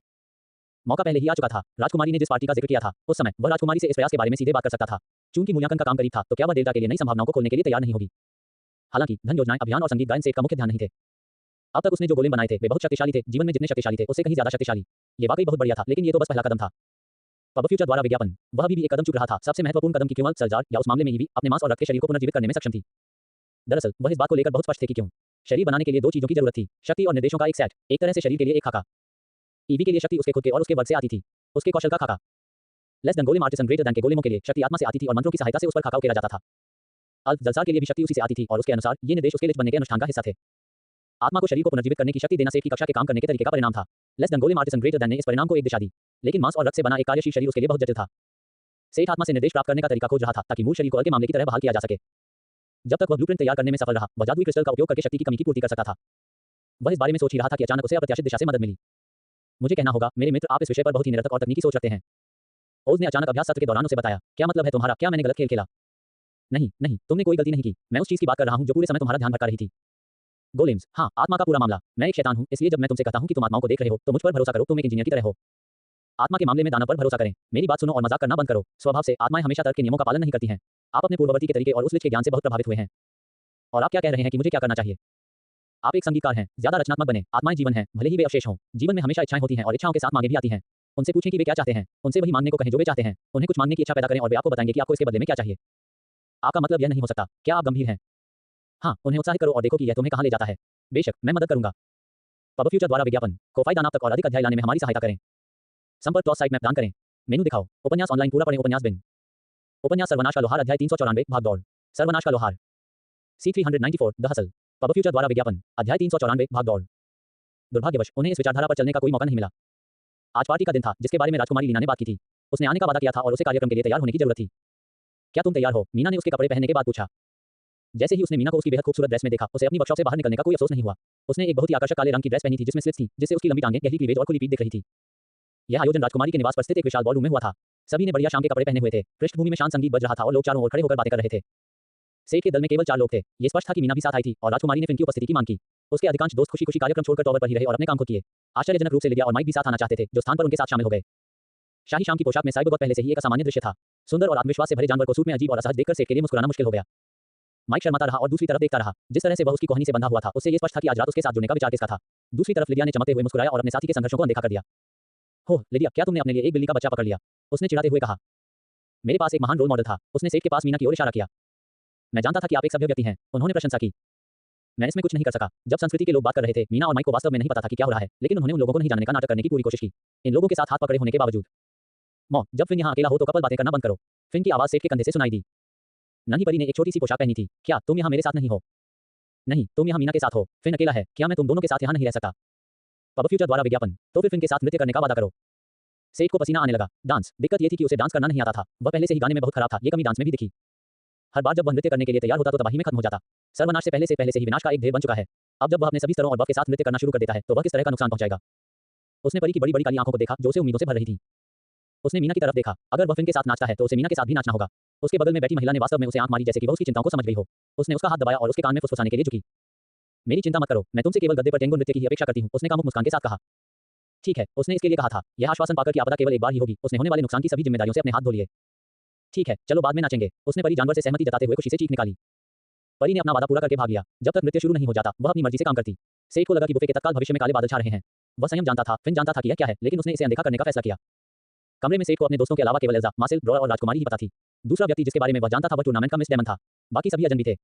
मौका पहले ही आ चुका था। राजकुमारी ने जिस पार्टी का जिक्र किया था, उस समय वह राजकुमारी से इस प्रयास के बारे में सीधे बात कर सकता था। चूंकि मूल्यांकन का काम करीब था, तो क्या वह डेल्टा के लिए नई संभावनाओं को खोलने के लिए तैयार नहीं होगी? हालांकि धन योजनाएं, अभियान और संगीत गायन सेठ का मुख्य ध्यान नहीं थे। अब तक उसने जो गोलेम बनाए थे, वे बहुत शक्तिशाली थे। जीवन में जितने शक्तिशाली थे, उससे कहीं ज्यादा शक्तिशाली। ये वाकई बहुत बढ़िया था, लेकिन ये तो बस पहला कदम था। पब फ्यूचर द्वारा विज्ञापन। वह अभी भी एक कदम चूक रहा था। सबसे महत्वपूर्ण कदम की क्यों सलजार या उस मामले में ईवी अपने मांस और रक्त के शरीर को पुनर्जीवित करने में सक्षम थी। दरअसल वह इस बात को लेकर बहुत स्पष्ट थे कि क्यों शरीर बनाने के लिए दो चीजों की जरूरत थी, शक्ति और निर्देशों का एक सेट। एक तरह से शरीर के लिए एक खाका। ईवी के लिए शक्ति उसके खुद के और उसके वर्ग से आती थी, उसके कौशल का खाका। Less than golem artisan greater than के गोलेमों के लिए शक्ति आत्मा से आती थी और मंत्रों की सहायता से उस पर खड़काव किया जाता था। अल्फ जलसार के लिए भी शक्ति उसी से आती थी और उसके अनुसार ये निर्देश उसके लिच बनने के अनुष्ठान का हिस्सा थे। आत्मा को शरीर को पुनर्जीवित करने की शक्ति देना सेठ की कक्षा के काम करने के तरीके का परिणाम था। Less than golem artisan greater than ने इस परिणाम को एक दिशा दी, लेकिन मांस और रक्त से बना एक कार्यशील शरीर उसके लिए बहुत जटिल था। सेठ आत्मा से निर्देश प्राप्त करने का तरीका खोज रहा था ताकि मूल शरीर को अल के मामले की तरह बहाल किया जा सके। जब तक वह ब्लूप्रिंट तैयार करने में सफल रहा, वह जादुई क्रिस्टल का उपयोग करके शक्ति की कमी की पूर्ति कर सकता था। वह इस बारे में सोच ही रहा था कि अचानक उसे अप्रत्याशित दिशा से मदद मिली। मुझे कहना होगा मेरे मित्र, आप इस विषय पर बहुत ही निरर्थक और तकनीकी सोच रखते हैं। ओज ने अचानक अभ्यास सत्र के दौरान उसे बताया, क्या मतलब है तुम्हारा? क्या मैंने गलत खेल खेला? नहीं नहीं, तुमने कोई गलती नहीं की। मैं उस चीज की बात कर रहा हूं जो पूरे समय तुम्हारा ध्यान भटका रही थी। गोलेम्स, हाँ, आत्मा का पूरा मामला। मैं एक शैतान हूं, इसलिए जब मैं तुमसे कहता हूं कि तुम आत्माओं को देख रहे हो तो मुझ पर भरोसा करो, तुम एक इंजीनियर की तरह हो। आत्मा के मामले में दानव पर भरोसा करें। मेरी बात सुनो और मजाक करना बंद करो। स्वभाव से आत्माएं हमेशा तर्क के नियमों का पालन नहीं करती हैं। आप अपने पूर्ववर्ती के तरीके और उस लिच के ज्ञान से बहुत प्रभावित हुए हैं। और आप क्या कह रहे हैं कि मुझे क्या करना चाहिए? आप एक संगीतकार हैं, ज्यादा रचनात्मक बने। आत्माएं जीवन हैं, भले ही वे अवशेष हों। जीवन में हमेशा इच्छाएं होती हैं और इच्छाओं के साथ मांगे भी आती हैं। उनसे पूछें कि वे क्या चाहते हैं। उनसे वही मांगने को कहें जो वे चाहते हैं। उन्हें कुछ मांगने की इच्छा पैदा करें और वे आपको बताएंगे कि आपको इसके बदले में क्या चाहिए। आपका मतलब यह नहीं हो सकता। क्या आप गंभीर हैं? हाँ, उन्हें उत्साहित करो और देखो कि यह तुम्हें कहां ले जाता है। बेशक, मैं मदद करूंगा। पब फ्यूचर द्वारा विज्ञापन कोफाई दान आप तक और अधिक अध्याय लाने में हमारी सहायता करें। संपर्क टॉस साइट मैप दान करें। मेनू दिखाओ। उपन्यास ऑनलाइन पूरा पढ़ें। उपन्यास बिन। उपन्यास सर्वनाश का लोहार अध्याय 394 भाग दौड़। सर्वनाश का लोहार C394 the hustle. Pub future द्वारा विज्ञापन अध्याय 394 भाग दौड़। दुर्भाग्यवश उन्हें इस विचारधारा पर चलने का कोई मौका नहीं मिला। आज पार्टी का दिन था जिसके बारे में राजकुमारी लीना ने बात की थी। उसने आने का वादा किया था और उसे कार्यक्रम के लिए तैयार होने की जरूरत थी। क्या तुम तैयार हो? मीना ने उसके कपड़े पहनने के बाद पूछा। जैसे ही उसने मीना को उसकी बेहद खूबसूरत ड्रेस में देखा, उसे अपनी वर्कशॉप से बाहर निकलने का कोई अफसोस नहीं हुआ। उसने एक बहुत ही आकर्षक काले रंग की ड्रेस पहनी थी जिसमें स्लिट्स थी, जिससे उसकी लंबी टांगें, गहरी क्लीवेज और खुली पीठ दिख रही थी। यह आयोजन राजकुमारी के निवास पर स्थित एक विशाल बॉलरूम में हुआ था। सभी ने बढ़िया शाम के कपड़े पहने हुए थे। पृष्ठभूमि में शांत संगीत बज रहा था और लोग चारों ओर खड़े होकर बातें कर रहे थे। सेठ के दल में केवल 4 लोग थे। ये स्पष्ट था कि मीना भी साथ आई थी और राजकुमारी ने फिन की उपस्थिति की मांग की। उसके अधिकांश दोस्त खुशी-खुशी कार्यक्रम छोड़कर टॉवर पर ही रहे और अपने काम खुद किए। आश्चर्यजनक रूप से लिडिया और माइक भी साथ आना चाहते थे, जो स्थान पर उनके साथ शामिल हो गए। शाही शाम की पोशाक में साइबोगॉथ पहले से ही एक असामान्य दृश्य था। सुंदर और आत्मविश्वास से भरे जानवर को सूट में अजीब और असहज देखकर सेठ के लिए मुस्कुराना मुश्किल हो गया। माइक शर्माता रहा और दूसरी तरफ देखता रहा। जिस तरह से वह उसकी कोहनी से बंधा हुआ था, उससे ये स्पष्ट था कि आज रात उसके साथ जुड़ने का विचार किसका था। दूसरी तरफ लिडिया ने चमकते हुए मुस्कुराया और अपने साथी के संघर्षों को अनदेखा कर दिया। हो लिडिया, क्या तुमने अपने लिए एक बिल्ली का बच्चा पकड़ लिया? उसने चिढ़ाते हुए कहा। मेरे पास एक महान रोल मॉडल था। उसने सेठ के पास मीना की ओर इशारा किया। मैं जानता था कि आप एक सभ्य व्यक्ति हैं। उन्होंने प्रशंसा की। मैं इसमें कुछ नहीं कर सका। जब संस्कृति के लोग बात कर रहे थे, मीना और माइक को वास्तव में नहीं पता था कि क्या हो रहा है, लेकिन उन्होंने उन लोगों को नहीं जानने का नाटक करने की पूरी कोशिश की। इन लोगों के साथ हाथ पकड़े होने के बावजूद। मौ, जब फिन यहाँ अकेला हो तो कपल बातें करना बंद करो। फिन की आवाज सेठ के कंधे से सुनाई दी। नन्ही परी ने एक छोटी सी पोशाक पहनी थी। क्या तुम यहाँ मेरे साथ नहीं हो? नहीं, तुम यहाँ मीना के साथ हो। फिन अकेला है। क्या मैं तुम दोनों के साथ यहाँ नहीं रह सकता? पब फ्यूचर द्वारा विज्ञापन। तो फिर फिन के साथ नृत्य करने का वादा करो। सेठ को पसीना आने लगा। डांस। दिक्कत ये थी कि उसे डांस करना नहीं आता था। वह पहले से ही गाने में बहुत खराब था। ये कमी डांस में भी दिखी। हर बार जब वह नृत्य करने के लिए तैयार होता तो तबाही में खत्म हो जाता। सर्वनाश से पहले से ही विनाश का एक ढेर बन चुका है। अब जब वह अपने सभी स्तरों और बफ के साथ नृत्य करना शुरू कर देता है तो वह किस तरह का नुकसान पहुंचाएगा। उसने परी की बड़ी-बड़ी काली आंखों को देखा जो उसे उम्मीदों से भर रही थी। उसने मीना की तरफ देखा। अगर वह फिन के साथ नाचता है तो उसे मीना के साथ भी नाचना होगा। उसके बगल में बैठी महिला ने वास्तव में उसे आंख मारी जैसे कि वह उसकी चिंताओं को समझ गई हो। उसने उसका हाथ दबाया और उसके कान में फुसफुसाने के लिए झुकी। मेरी चिंता मत करो, मैं तुमसे केवल गद्दे पर टेंगो नृत्य की ही अपेक्षा करती हूँ। उसने कामुक मुस्कान के साथ कहा। ठीक है, उसने इसके लिए कहा था। यह आश्वासन पाकर कि आपदा केवल एक बार ही होगी, उसने होने वाले नुकसान की सभी जिम्मेदारियों से अपने हाथ धो लिए। ठीक है, चलो बाद में नाचेंगे। उसने परी जानवर से सहमति जताते हुए खुशी से चीख निकाली। परी ने अपना वादा पूरा करके भाग लिया। जब तक नृत्य शुरू नहीं हो जाता, वह अपनी मर्जी से काम करती। सेठ को लगा कि बुफे के तत्काल भविष्य में काले बादल छा रहे हैं। वह संयम जानता था, फिन जानता था कि यह क्या है, लेकिन उसने इसे अनदेखा करने का फैसला किया। कमरे में सेठ को अपने दोस्तों के अलावा केवल एल्जा, मासिल, ड्रॉ और राजकुमारी ही पता थी। दूसरा व्यक्ति जिसके बारे में वह जानता था वह टूर्नामेंट का मिस डेमन था। बाकी सभी अजनबी थे।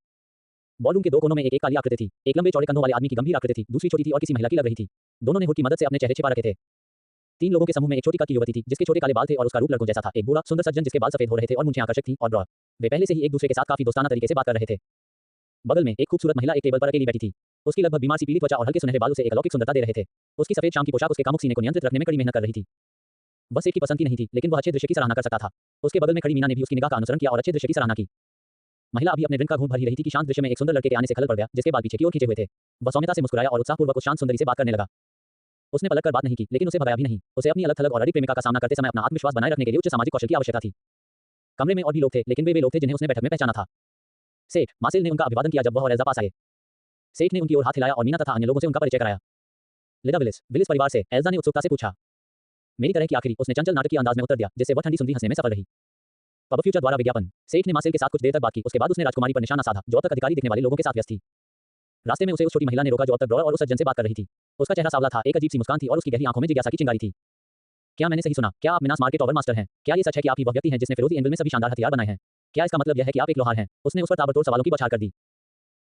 बॉलरूम के दो कोनों में एक काली आकृति थी। एक लंबे चौड़े कंधों वाले आदमी की गंभीर आकृति थी, दूसरी छोटी थी और किसी महिला की लग रही थी। दोनों ने हुड की मदद से अपने चेहरे छिपा रखे थे। 3 लोगों के समूह में एक छोटी कद की युवती थी जिसके छोटे काले बाल थे और उसका रूप लड़कों जैसा था। एक बूढ़ा सुंदर सज्जन जिसके बाल सफेद हो रहे थे और मूंछें आकर्षक थीं और ड्रॉ। वे पहले से ही एक दूसरे के साथ काफी दोस्ताना तरीके से बात कर रहे थे। बगल में एक खूबसूरत महिला एक टेबल पर अकेली बैठी थी। उसकी लगभग बीमार सी पीली त्वचा और हल्के सुनहरे बाल उसे एक अलौकिक सुंदरता दे रहे थे। उसकी सफेद शाम की पोशाक उसके कामुक सीने को नियंत्रित रखने में कड़ी मेहनत कर रही थी। वह सेठ की पसंद की नहीं थी, लेकिन वह अच्छे दृश्य की सराहना कर सकता था। उसके बगल में खड़ी मीना ने भी उसकी निगाह का अनुसरण किया और अच्छे दृश्य की सराहना की। महिला अभी अपने ड्रिंक का घूंट भर ही रही थी कि शांत दृश्य में एक सुंदर लड़के के आने से खलल पड़ गया जिसके बाल पीछे की ओर खींचे हुए थे। वह सौम्यता से मुस्कुराया और उत्साहपूर्वक उस शांत सुंदरी से बात करने लगा। उसने पलट कर बात नहीं की, लेकिन उसे भगाया भी नहीं। उसे अपनी अलग-थलग और अड़ी प्रेमिका का सामना करते समय अपना आत्मविश्वास बनाए रखने के लिए उच्च सामाजिक कौशल की आवश्यकता थी। कमरे में और भी लोग थे, लेकिन वे लोग थे जिन्हें उसने बैठक में पहचाना था। सेठ मासिल ने उनका अभिवादन किया जब वह और एल्जा पास आए। सेठ ने उनकी ओर हाथ हिलाया और मीना तथा अन्य लोगों से उनका परिचय कराया। लिडा विलिस परिवार से, एल्जा ने उत्सुकता से पूछा। मेरी तरह की आखिरी, उसने चंचल नाटकीय अंदाज में उत्तर दिया, जिससे वह ठंडी सुंदरी हंसने में सफल रही। पब फ्यूचर द्वारा विज्ञापन। सेठ ने मासिल के साथ कुछ देर तक बात की। उसके बाद उसने राजकुमारी पर निशाना साधा जो अब तक अधिकारी दिखने वाले लोगों के साथ व्यस्त थी। रास्ते में उसे उस छोटी महिला ने रोका जो अब तक ड्रॉ और उस सज्जन से बात कर रही थी। उसका चेहरा सावला था, एक अजीब सी मुस्कान थी और उसकी गहरी आंखों में जिज्ञासा की चिंगारी थी। क्या मैंने सही सुना? क्या आप मिनास मार के टॉवर मास्टर हैं? क्या ये सच है कि आप ही वह व्यक्ति हैं जिसने फिरोजी एंगल में सभी शानदार हथियार बनाए हैं? क्या इसका मतलब यह है कि आप एक लोहार हैं? उसने उस पर ताबड़तोड़ सवालों की बौछार कर दी।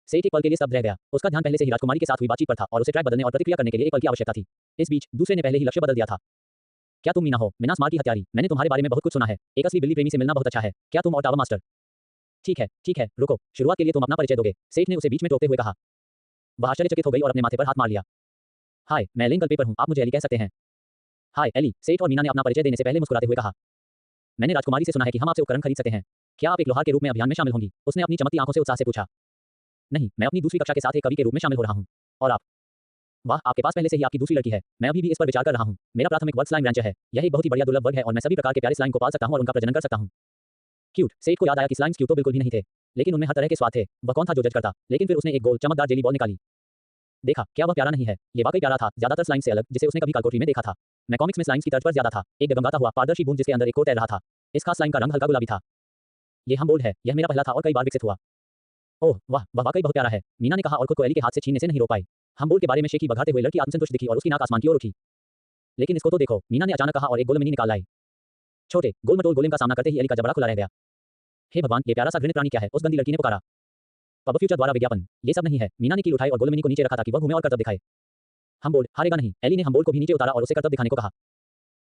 सेठ एक पल के लिए स्तब्ध रह गया। उसका ध्यान पहले से ही राजकुमारी के साथ हुई बातचीत पर था और उसे ट्रैक बदलने और प्रतिक्रिया करने के लिए एक पल की आवश्यकता थी। इस बीच दूसरे ने पहले ही लक्ष्य बदल दिया था। क्या तुम मीना हो, मीना स्मार्ट की हत्यारी? मैंने तुम्हारे बारे में बहुत कुछ सुना है। एक असली बिल्ली प्रेमी से मिलना बहुत अच्छा है। क्या तुम और टावर मास्टर? ठीक है, रुको। शुरुआत के लिए तुम अपना परिचय दोगे? सेठ ने उसे बीच में टोकते हुए कहा। वह आश्चर्यचकित हो गई और अपने माथे पर हाथ मार लिया। हाय, मैं एलिन कल्पेपर हूँ, आप मुझे एली कह सकते हैं। हाय एली, सेठ और मीना ने अपना परिचय देने से पहले मुस्कुराते हुए कहा। मैंने राजकुमारी से सुना है कि हम आपसे उपकरण खरीद सकते हैं। क्या आप एक लोहार के रूप में अभियान में शामिल होंगी? उसने अपनी चमकती आंखों से उत्साह से पूछा। नहीं, मैं अपनी दूसरी कक्षा के साथ एक कवि के रूप में शामिल हो रहा हूँ। और आप? वाह, आपके पास पहले से ही आपकी दूसरी लड़की है। मैं अभी भी इस पर विचार कर रहा हूँ। मेरा प्राथमिक वर्ग स्लाइम रैंचर है। यह एक बहुत ही बढ़िया दुर्लभ वर्ग है और मैं सभी प्रकार के प्यारे स्लाइम को पाल सकता हूँ और उनका प्रजनन कर सकता हूँ। क्यूट। सेठ को याद आया कि स्लाइम्स क्यूट तो बिल्कुल भी नहीं थे, लेकिन उनमें हर तरह के स्वाद थे। वह कौन था जो जज करता? लेकिन फिर उसने एक गोल चमकदार जेली बॉल निकाली। देखा, क्या वह प्यारा नहीं है? ये वाकई प्यारा था, ज्यादातर स्लाइम से अलग जिसे उसने कभी कालकोटरी में देखा था। मैं कॉमिक्स में स्लाइम्स की तर्ज पर ज्यादा था। एक डगमगाता हुआ पारदर्शी बूंद जिसके अंदर एक कोर तैर रहा था। इस खास स्लाइम का रंग हल्का गुलाबी था। ये हमबोल्ड है। यह मेरा पहला था और कई बार विकसित हुआ। ओह वाह, वह वाकई बहुत प्यारा है, मीना ने कहा और खुद को एली के हाथ से छीनने से नहीं रोक पाई। हमबोल्ड के बारे में शेखी बघाते हुए लड़की आत्मसंतुष्ट दिखी और उसकी नाक आसमान की ओर उठी। लेकिन इसको तो देखो, मीना ने अचानक कहा और एक गोल मिनी निकाल लाई। छोटे गोल मटोल गोलेम का सामना करते ही एली का जबड़ा खुला रह गया। हे भगवान, ये प्यारा सा घृणित प्राणी क्या है? उस गंदी लड़की ने पुकारा। पब फ्यूचर द्वारा विज्ञापन। ये सब नहीं है। मीना ने कील उठाई और गोलमिनी को नीचे रखा ताकि वह घूमे और करतब दिखाए। हमबोल्ड हारेगा नहीं। एली ने हमबोल्ड को भी नीचे उतारा और उसे करतब दिखाने को कहा।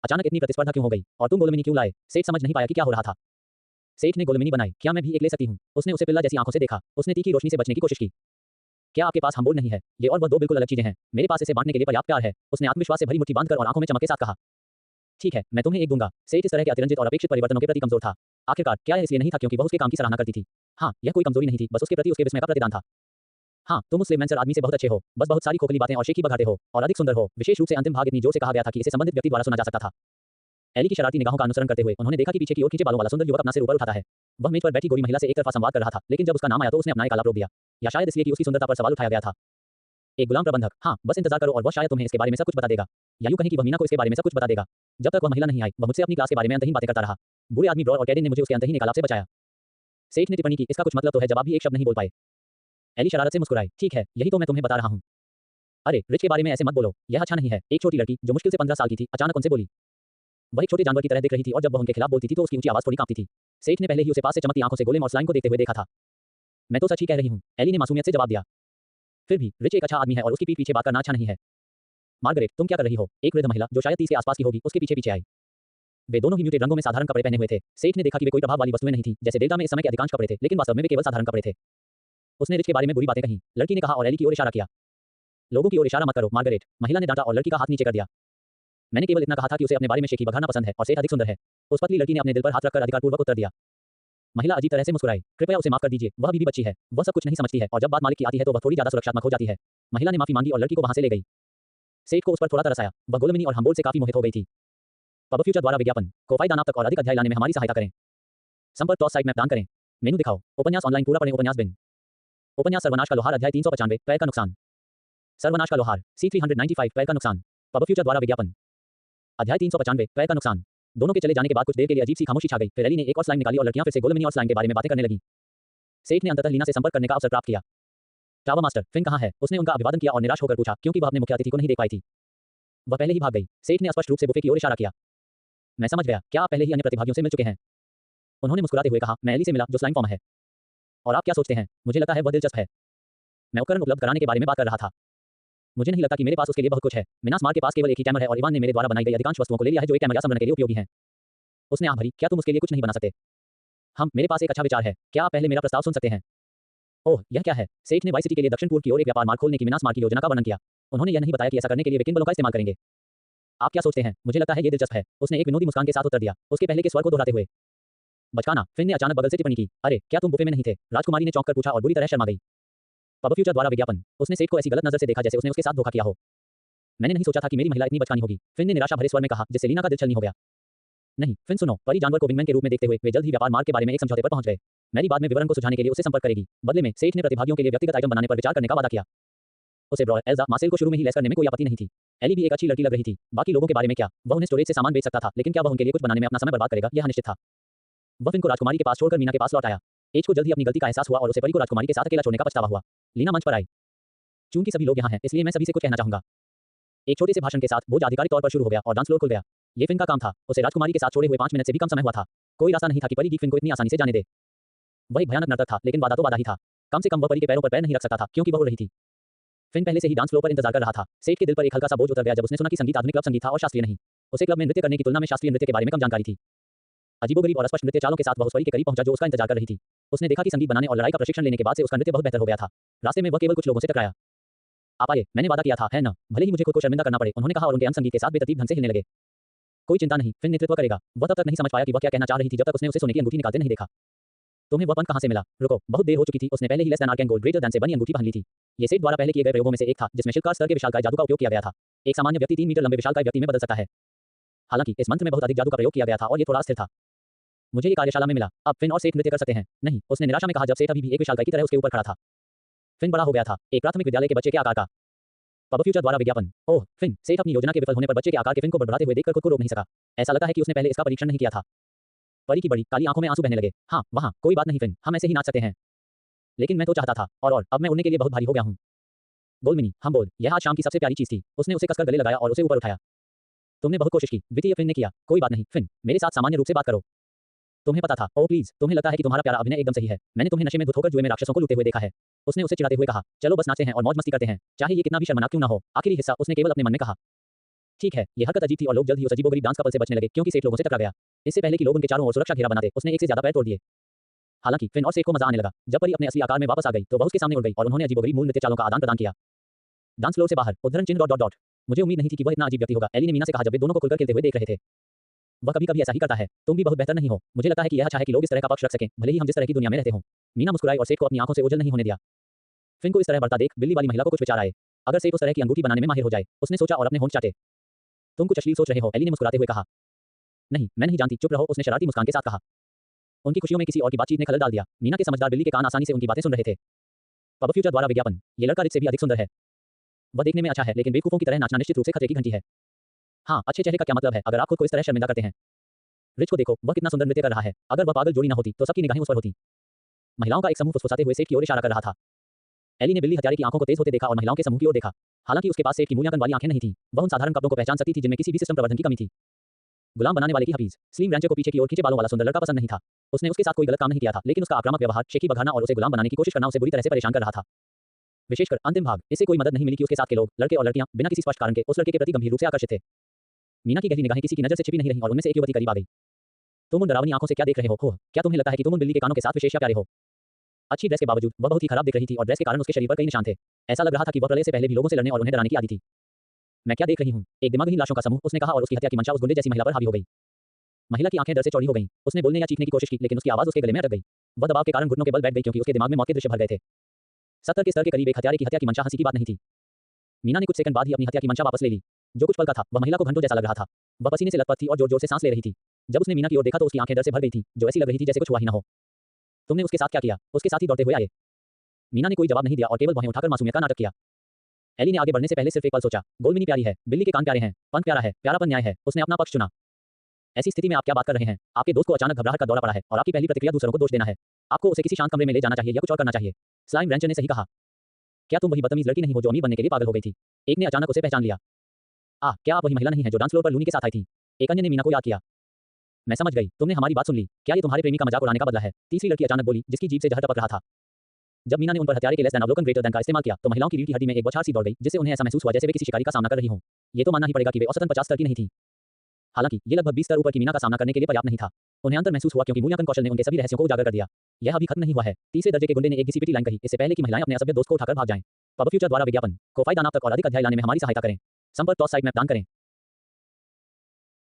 अचानक इतनी प्रतिस्पर्धा क्यों हो गई? और तुम गोलमिनी क्यों लाए? सेठ समझ नहीं पाया कि क्या हो रहा था। सेठ ने गोलमिनी बनाई। क्या मैं भी एक ले सकती हूँ? उसने उसे पिल्ला जैसी आंखों से देखा। उसने तीखी रोशनी से बचने की कोशिश की। क्या आपके पास हमबोल्ड नहीं है? ये और वह दो बिल्कुल अलग चीजें हैं। मेरे पास इसे बांटने के लिए पर्याप्त प्यार है। उसने आत्मविश्वास से भरी मुट्ठी बांधकर और आंखों में चमक के साथ कहा। ठीक है, मैं तुम्हें एक दूंगा। सेठ इस तरह के अतिरंजित और अपेक्षित परिवर्तनों के प्रति कमजोर था। आखिरकार क्या यह इसलिए नहीं था क्योंकि वह उसके काम की सराहना करती थी? हाँ, यह कोई कमजोरी नहीं थी, बस उसके प्रति उसके विस्मय का प्रतिदान था। हाँ, तुम उस स्लेवमैन्सर आदमी से बहुत अच्छे हो, बस बहुत सारी खोखली बातें और शेखी बघाटे हो और अधिक सुंदर हो। विशेष रूप से अंतिम भाग इतनी जोर से कहा गया था कि इसे संबंधित व्यक्ति द्वारा सुना जा सकता था। एली की शरारती निगाहों का अनुसरण करते हुए उन्होंने देखा कि पीछे की ओर खींचे बालों वाला सुंदर युवक अपना सिर ऊपर उठाता है। वह मेज पर बैठी गोरी महिला से एक तरफा संवाद कर रहा था, लेकिन जब उसका नाम आया तो उसने अपना एक आलाप रोक दिया। या शायद इसलिए कि उसकी सुंदरता पर सवाल उठाया गया था। एक गुलाम प्रबंधक। हाँ, बस इंतजार करो और वह शायद तुम्हें इसके बारे में सब कुछ बता देगा। या यूं कहीं कि वह मीना को इसके बारे में सब कुछ बता देगा। जब तक वह महिला नहीं आई, वह मुझसे अपनी क्लास के बारे में अंतहीन बातें करता रहा। बुरे आदमी ब्रॉड और कैडेन ने मुझे उसके अंतहीन आलाप से बचाया। सेठ ने टिप्पणी की, इसका कुछ मतलब तो है जब आप भी एक शब्द नहीं बोल पाए। एली शरारत से मुस्कुराई। ठीक है, यही तो मैं तुम्हें बता रहा हूँ। अरे, रिच के बारे में ऐसे मत बोलो, यह अच्छा नहीं है। एक छोटी लड़की जो मुश्किल से 15 साल की थी अचानक उनसे बोली। वह एक छोटे जानवर की तरह दिख रही थी और जब वह उनके खिलाफ बोलती थी तो उसकी ऊंची आवाज थोड़ी कांपती थी। सेठ ने पहले ही उसे पास से चमकती आंखों से गोलेम और स्लाइम को देखते हुए देखा था। मैं तो सच ही कह रही हूँ, एली ने मासूमियत से जवाब दिया। फिर भी रिच एक अच्छा आदमी है और उसकी पीठ पीछे बात करना अच्छा नहीं है। मार्गरेट, तुम क्या कर रही हो? एक वृद्ध महिला जो शायद 30 के आसपास की होगी उसके पीछे पीछे आई। वे दोनों ही म्यूटेड रंगों में साधारण कपड़े पहने हुए थे। सेठ ने देखा कि वे कोई प्रभाव वाली वस्तुएं नहीं थी, जैसे डेल्टा में इस समय के अधिकांश कपड़े थे, लेकिन वास्तव में वे केवल साधारण कपड़े थे। उसने रिच के बारे में बुरी बातें कहीं, लड़की ने कहा और एली की ओर इशारा किया। लोगों की ओर इशारा मत करो मार्गरेट, महिला ने डांटा और लड़की का हाथ नीचे कर दिया। मैंने केवल इतना कहा था कि उसे अपने बारे में शेखी बघाड़ना पसंद है और सेठ अधिक सुंदर है। उस पतली लड़की ने अपने दिल पर हाथ रखकर अधिकारपूर्वक उत्तर दिया। महिला अजीब तरह से मुस्कुराई। कृपया उसे माफ कर दीजिए, वह अभी भी बच्ची है, वह सब कुछ नहीं समझती है और जब बात मालिक की आती है तो वह थोड़ी ज्यादा सुरक्षात्मक हो जाती है। महिला ने माफी मांगी और लड़की को वहां से ले गई। सेठ को उस पर थोड़ा तरस आया। वह गोलमिनी और हमबोल्ड से काफी मोहित हो गई थी। पब फ्यूचर द्वारा विज्ञापन कोफाई दानाप तक और अधिक अध्याय लाने में हमारी सहायता करें। संपर्क टॉस साइट मैप दान करें। मेनू दिखाओ। उपन्यास ऑनलाइन पूरा पढ़ें। उपन्यास बिन। उपन्यास सर्वनाश का लोहार अध्याय 395 पैर का नुकसान। सर्वनाश का लोहार C395 पैर का नुकसान। पब फ्यूचर द्वारा विज्ञापन अध्याय 395 पैर का नुकसान। दोनों के चले जाने के बाद कुछ देर के लिए अजीब सी खामोशी छा गई। फिर एली ने एक और स्लाइम निकाली और लड़कियां फिर से गोलमिनी और स्लाइम के बारे में बातें करने लगी। सेठ ने अंततः लीना से संपर्क करने का अवसर प्राप्त किया। टावर मास्टर, फिन कहाँ है? उसने उनका अभिवादन किया और निराश होकर पूछा क्योंकि वह अपने मुख्य अतिथि को नहीं देख पाई थी। वह पहले ही भाग गई। सेठ ने स्पष्ट रूप से बुफे की ओर इशारा किया। मैं समझ गया, क्या आप पहले ही अन्य प्रतिभागियों से मिल चुके हैं? उन्होंने मुस्कुराते हुए कहा, मैं एली से मिला जो स्लाइम फॉर्म है। और आप क्या सोचते हैं? मुझे लगता है वह दिलचस्प है। मैं उपकरण उपलब्ध कराने के बारे में बात कर रहा था। मुझे नहीं लगता कि मेरे पास उसके लिए बहुत कुछ है। मिना स्मार्ट के पास केवल एक ही कैमर है और इवान ने मेरे द्वारा बनाई गई अधिकांश वस्तुओं को ले लिया है जो एक कैमरा संग्रहण के लिए उपयोगी हैं। उसने आंख भरी। क्या तुम उसके लिए कुछ नहीं बना सकते? मेरे पास एक अच्छा विचार है। क्या आप पहले मेरा प्रस्ताव सुन सकते हैं? ओह, यह क्या है? सेठ ने वाई सिटी के लिए दक्षिण पूर्व की ओर एक व्यापार मार्ग खोलने की मिना स्मार्ट की योजना का वर्णन किया। उन्होंने यह नहीं बताया कि ऐसा करने के लिए वे किन बलों का इस्तेमाल करेंगे। आप क्या सोचते हैं? मुझे लगता है ये दिलचस्प है। उसने एक विनोदी मुस्कान के साथ उत्तर दिया, उसके पहले के स्वर को दोहराते हुए। बचकाना, फिन ने अचानक बगल से टिप्पणी की। अरे, क्या तुम बुफे में नहीं थे? राजकुमारी ने चौंक कर पूछा और बुरी तरह शर्मा गई। पब फ्यूचर द्वारा विज्ञापन। उसने सेठ को ऐसी गलत नजर से देखा जैसे उसने उसके साथ धोखा किया हो। मैंने नहीं सोचा था कि मेरी महिला इतनी बचकानी होगी, फिन ने निराशा भरे स्वर में कहा, जिससे लीना का दिल छलनी हो गया। नहीं, फिन सुनो, परी जानवर को विंगमैन के रूप में देखते हुए वे जल्द ही व्यापार मार्ग के बारे में एक समझौते पर पहुंच गए। मैरी बाद में विवरण को सुझाने के लिए उसे संपर्क करेगी। बदले में सेठ ने प्रतिभागियों के लिए व्यक्तिगत आइटम बनाने पर विचार करने का वादा किया। उसे ब्रॉय, एल्जा, मार्सेल को शुरू में ही लेस करने में कोई आपत्ति नहीं थी। एली भी एक अच्छी लड़की लग रही थी। बाकी लोगों के बारे में क्या? वह उन्हें स्टोरेज से सामान बेच सकता था, लेकिन क्या वह उनके लिए कुछ बनाने में अपना समय बर्बाद करेगा, यह अनिश्चित था। वह फिन को राजकुमारी के पास छोड़कर मीना के पास लौट आया। एज को जल्द ही अपनी गलती का एहसास हुआ और उसे परी को राजकुमारी के साथ अकेला छोड़ने का पछतावा हुआ। लीना मंच पर आई। चूंकि सभी लोग यहाँ हैं, इसलिए मैं सभी से कुछ कहना चाहूंगा। एक छोटे से भाषण के साथ भोज आधिकारिक तौर पर शुरू हो गया और डांस फ्लोर खुल गया। ये फिन का काम था। उसे राजकुमारी के साथ छोड़े हुए 5 मिनट से भी कम समय हुआ था। कोई रास्ता नहीं था कि परी गीक फिन को इतनी आसानी से जाने दे। वह एक भयानक नर्तक था, लेकिन वादा तो वादा ही था। कम से कम वह परी के पैरों पर पैर नहीं रख सकता था क्योंकि वह उड़ रही थी। फिन पहले से ही डांस फ्लोर पर इंतजार कर रहा था। सेठ के दिल पर एक हल्का सा बोझ उतर गया जब उसने सुना कि संगीत आधुनिक क्लब संगीत था और शास्त्रीय नहीं। उसे क्लब में नृत्य करने की तुलना में शास्त्रीय नृत्य के बारे में कम जानकारी थी। अजीबोगरीब और अस्पष्ट नृत्य चालों के साथ वह उस परी के करीब पहुंचा जो उसका इंतजार कर रही थी। उसने देखा कि संगीत बनाने और लड़ाई का प्रशिक्षण लेने के बाद से उसका नृत्य बहुत बेहतर हो गया था। रास्ते में वह केवल कुछ लोगों से टकराया। आप आए, मैंने वादा किया था, है ना? भले ही मुझे खुद को शर्मिंदा करना पड़े, उन्होंने कहा और उनके अंग संगीत के साथ बेतरतीब ढंग से हिलने लगे। कोई चिंता नहीं, फिन नेतृत्व करेगा। वह तब तक नहीं समझ पाया कि वह क्या कहना चाह रही थी जब तक उसने उसे सोने की अंगूठी निकालते नहीं देखा। तुम्हें वह पंख कहां से मिला? रुको, बहुत देर हो चुकी थी। उसने पहले ही less than arcane gold greater than से बनी अंगूठी पहन ली थी। ये सेठ द्वारा पहले किए गए प्रयोगों में से एक था जिसमें शिल्पकार स्तर के विशालकाय जादू का उपयोग किया गया था। एक सामान्य व्यक्ति 3 मीटर लंबे विशालकाय व्यक्ति में बदल सकता है। हालांकि इस मंत्र में बहुत अधिक जादू का प्रयोग किया गया था और ये थोड़ा अस्थिर था। मुझे ये कार्यशाला में मिला। अब फिन और सेठ नृत्य कर सकते हैं। नहीं, उसने निराशा में कहा जब सेठ अभी भी एक विशालकाय की तरह उसके ऊपर खड़ा था। फिन बड़ा हो गया था, एक प्राथमिक विद्यालय के बच्चे के आकार का। पब फ्यूचर द्वारा विज्ञापन। ओह, फिन, सेठ अपनी योजना के विफल होने पर बच्चे के आकार के फिन को बड़बड़ाते हुए देखकर खुद को रोक नहीं सका। ऐसा लगता है कि उसने पहले इसका परीक्षण नहीं किया था। परी की बड़ी काली आंखों में आंसू बहने लगे। हाँ, वहाँ, कोई बात नहीं फिन, हम ऐसे ही नाच सकते हैं। लेकिन मैं तो चाहता था, और अब मैं उड़ने के लिए बहुत भारी हो गया हूँ। गोलमिनी, हम बोल, यह आज शाम की सबसे प्यारी चीज थी। उसने उसे कसकर गले लगाया और उसे ऊपर उठाया। तुमने बहुत कोशिश की, द्वितीय फिन ने किया। कोई बात नहीं, फिन, मेरे साथ सामान्य रूप से बात करो। तुम्हें पता था, ओह प्लीज, तुम्हें लगता है कि तुम्हारा प्यारा अभिनय एकदम सही है। मैंने तुम्हें नशे में धुत होकर जुए में राक्षसों को लूटते हुए देखा है। उसने उसे चिढ़ाते हुए कहा, चलो बस नाचते हैं और मौज मस्ती करते हैं, चाहे ये कितना भी शर्मनाक क्यों ना हो। आखिरी हिस्सा उसने केवल अपने मन में कहा। ठीक है, ये हरकत अजीब थी और लोग जल्द ही उस अजीबोगरीब डांस कपल से बचने लगे क्योंकि सेठ लोगों से टकरा गया। इससे पहले कि लोग उनके चारों ओर सुरक्षा घेरा बनाते, उसने एक से ज्यादा पैर तोड़ दिए। हालांकि फिन और सेठ को मजा आने लगा। जब परी अपने असली आकार में वापस आ गई तो वह उसके सामने उड़ गई और उन्होंने अजीबोगरीब मूल नृत्य चालों का आदान प्रदान किया। डांस फ्लोर से बाहर उद्धरण चिन्ह डॉट डॉट डॉट। मुझे उम्मीद नहीं थी कि वह इतना अजीब व्यक्ति होगा, एली ने मीना से कहा जब वे दोनों को खुलकर खेलते हुए देख रहे थे। वह कभी-कभी ऐसा ही करता है। तुम भी बहुत बेहतर नहीं हो। मुझे लगता है कि यह अच्छा है कि लोग इस तरह का पक्ष रख सकें, भले ही हम जिस तरह की दुनिया में रहते हों। मीना मुस्कुराई और सेठ को अपनी आंखों से ओझल नहीं होने दिया। फिन को इस तरह बढ़ता देख बिल्ली वाली महिला को कुछ विचार आए। अगर सेठ उस तरह की अंगूठी बनाने में माहिर हो जाए, उसने सोचा और अपने होंठ चाटे। तुम कुछ अश्लील सोच रहे हो, एली ने मुस्कुराते हुए कहा। नहीं, मैं नहीं जानती, चुप रहो, उसने शरारती मुस्कान के साथ कहा। उनकी खुशियों में किसी और की बातचीत ने खलल डाल दिया। मीना के समझदार बिल्ली के कान आसानी से उनकी बातें सुन रहे थे। पब फ्यूचर द्वारा विज्ञापन। ये लड़का रिच से भी अधिक सुंदर है। वह देखने में अच्छा है, लेकिन बेवकूफों की तरह नाचना निश्चित रूप से खतरे की घंटी है। हाँ, अच्छे चेहरे का क्या मतलब है अगर आप खुद को इस तरह शर्मिंदा करते हैं। रिच को देखो, वह कितना सुंदर नृत्य कर रहा है। अगर वह पागल जोड़ी न होती तो सबकी निगाहें उस पर होती। महिलाओं का एक समूह फुसफुसाते हुए सेठ की ओर इशारा कर रहा था। एली ने बिल्ली हत्यारे की आंखों को तेज होते देखा और महिलाओं के समूह की ओर देखा। हालांकि उसके पास सेठ की मूल्यांकन वाली आंखें नहीं थीं, वह उन साधारण कपड़ों को पहचान सकती थी जिनमें किसी भी सिस्टम प्रवर्धन की कमी थी। गुलाम बनाने वाले की हफीज, स्लिम रैंचर को पीछे की ओर खींचे बालों वाला सुंदर लड़का पसंद नहीं था। उसने उसके साथ कोई गलत काम नहीं किया था, लेकिन उसका आक्रामक व्यवहार, शेखी बघाना और उसे गुलाम बनाने की कोशिश करना उसे बुरी तरह से परेशान कर रहा था। विशेषकर अंतिम भाग, इससे कोई मदद नहीं मिली कि उसके साथ के लोग, लड़के और लड़कियां, बिना किसी स्पष्ट कारण के उस लड़के के प्रति गंभीर रूप से आकर्षित थे। मीना की गहरी निगाहें किसी की नजर से छिपी नहीं रहीं और उनमें से एक युवती करीब आ गई। तुम उन डरावनी आंखों से क्या देख रहे हो? क्या तुम्हें लगता है कि तुम उन बिल्ली के कानों के साथ विशेष या प्यारे हो? अच्छी ड्रेस के बावजूद वह बहुत ही खराब दिख रही थी और ड्रेस के कारण उसके शरीर पर कई निशान थे। ऐसा लग रहा था कि वह प्रलय से पहले भी लोगों से लड़ने और उन्हें डराने की आदी थी। मैं क्या देख रही हूँ? एक दिमागहीन लाशों का समूह, उसने कहा और उसकी हत्या की मंशा उस गुंडे जैसी महिला पर हावी हो गई। महिला की आंखें डर से चौड़ी हो गईं। उसने बोलने या चीखने की कोशिश की, लेकिन उसकी आवाज उसके गले में अटक गई। वह दबाव के कारण घुटनों के बल बैठ गई क्योंकि उसके दिमाग में मौत के दृश्य भर गए थे। 70 के स्तर के करीब एक हत्यारे की हत्या की मंशा हंसी की बात नहीं थी। मीना ने कुछ सेकंड बाद ही अपनी हत्या की मंशा वापस ले ली। जो कुछ पल का था, वह महिला को घंटों जैसा लग रहा था। वह पसीने से लथपथ थी और जोर-जोर से सांस ले रही थी। जब उसने मीना की ओर देखा तो उसकी आंखें डर से भर गई थीं, जो ऐसी लग रही थी जैसे कुछ हुआ ही न हो। तुमने उसके साथ क्या किया? उसके साथ ही दौड़ते हुए आए। मीना ने कोई जवाब नहीं दिया और केवल बाहें उठाकर मासूमियत का नाटक किया। एली ने आगे बढ़ने से पहले सिर्फ एक पल सोचा। गोलमिनी प्यारी है, बिल्ली के कान प्यारे हैं, पंख प्यारा है, प्यारापन न्याय है। उसने अपना पक्ष चुना। ऐसी स्थिति में आप क्या बात कर रहे हैं? आपके दोस्त को अचानक घबराहट का दौरा पड़ा है और आपकी पहली प्रतिक्रिया दूसरों को दोष देना है। आपको उसे किसी शांत कमरे में ले जाना चाहिए या कुछ और करना चाहिए। स्लाइम रैंचर ने सही कहा। क्या तुम वही बदतमीज लड़की नहीं हो जो अमीर बनने के लिए पागल हो गई थी? एक ने अचानक उसे पहचान लिया। क्या आप वही महिला नहीं है जो डांस फ्लोर पर लूनी के साथ आई थी? एक अन्य ने मीना को याद किया। मैं समझ गई, तुमने हमारी बात सुन ली। क्या ये तुम्हारे प्रेमी का मजाक उड़ाने का बदला है? तीसरी लड़की अचानक बोली, जिसकी जीभ से जहर टपक रहा था। जब मीना ने उन पर हत्यारे के लेस देन अवलोकन ग्रेटर देन का इस्तेमाल किया तो महिलाओं की रीढ़ की हड्डी में एक बौछार सी दौड़ गई, जिससे उन्हें ऐसा महसूस हुआ जैसे वे किसी शिकारी का सामना कर रही हों। ये तो मानना ही पड़ेगा कि वे औसतन 50 स्तर की नहीं थी। हालांकि ये लगभग 20 स्तर ऊपर की मीना का सामना करने के लिए पर्याप्त नहीं था। उन्हें अंतर महसूस हुआ क्योंकि मूल्यांकन कौशल ने उनके सभी रहस्यों को उजागर कर दिया। यह अभी खत्म नहीं हुआ है। तीसरे दर्जे के गुंडे ने एक घिसी-पिटी लाइन कही, इससे पहले कि महिलाएं अपने असभ्य दोस्त को उठाकर भाग जाएं। पब फ्यूचर द्वारा विज्ञापन। कोफाई दानाव तक और अधिक अध्याय लाने में हमारी सहायता करें। संपर्क टॉस साइट मैप दान करें।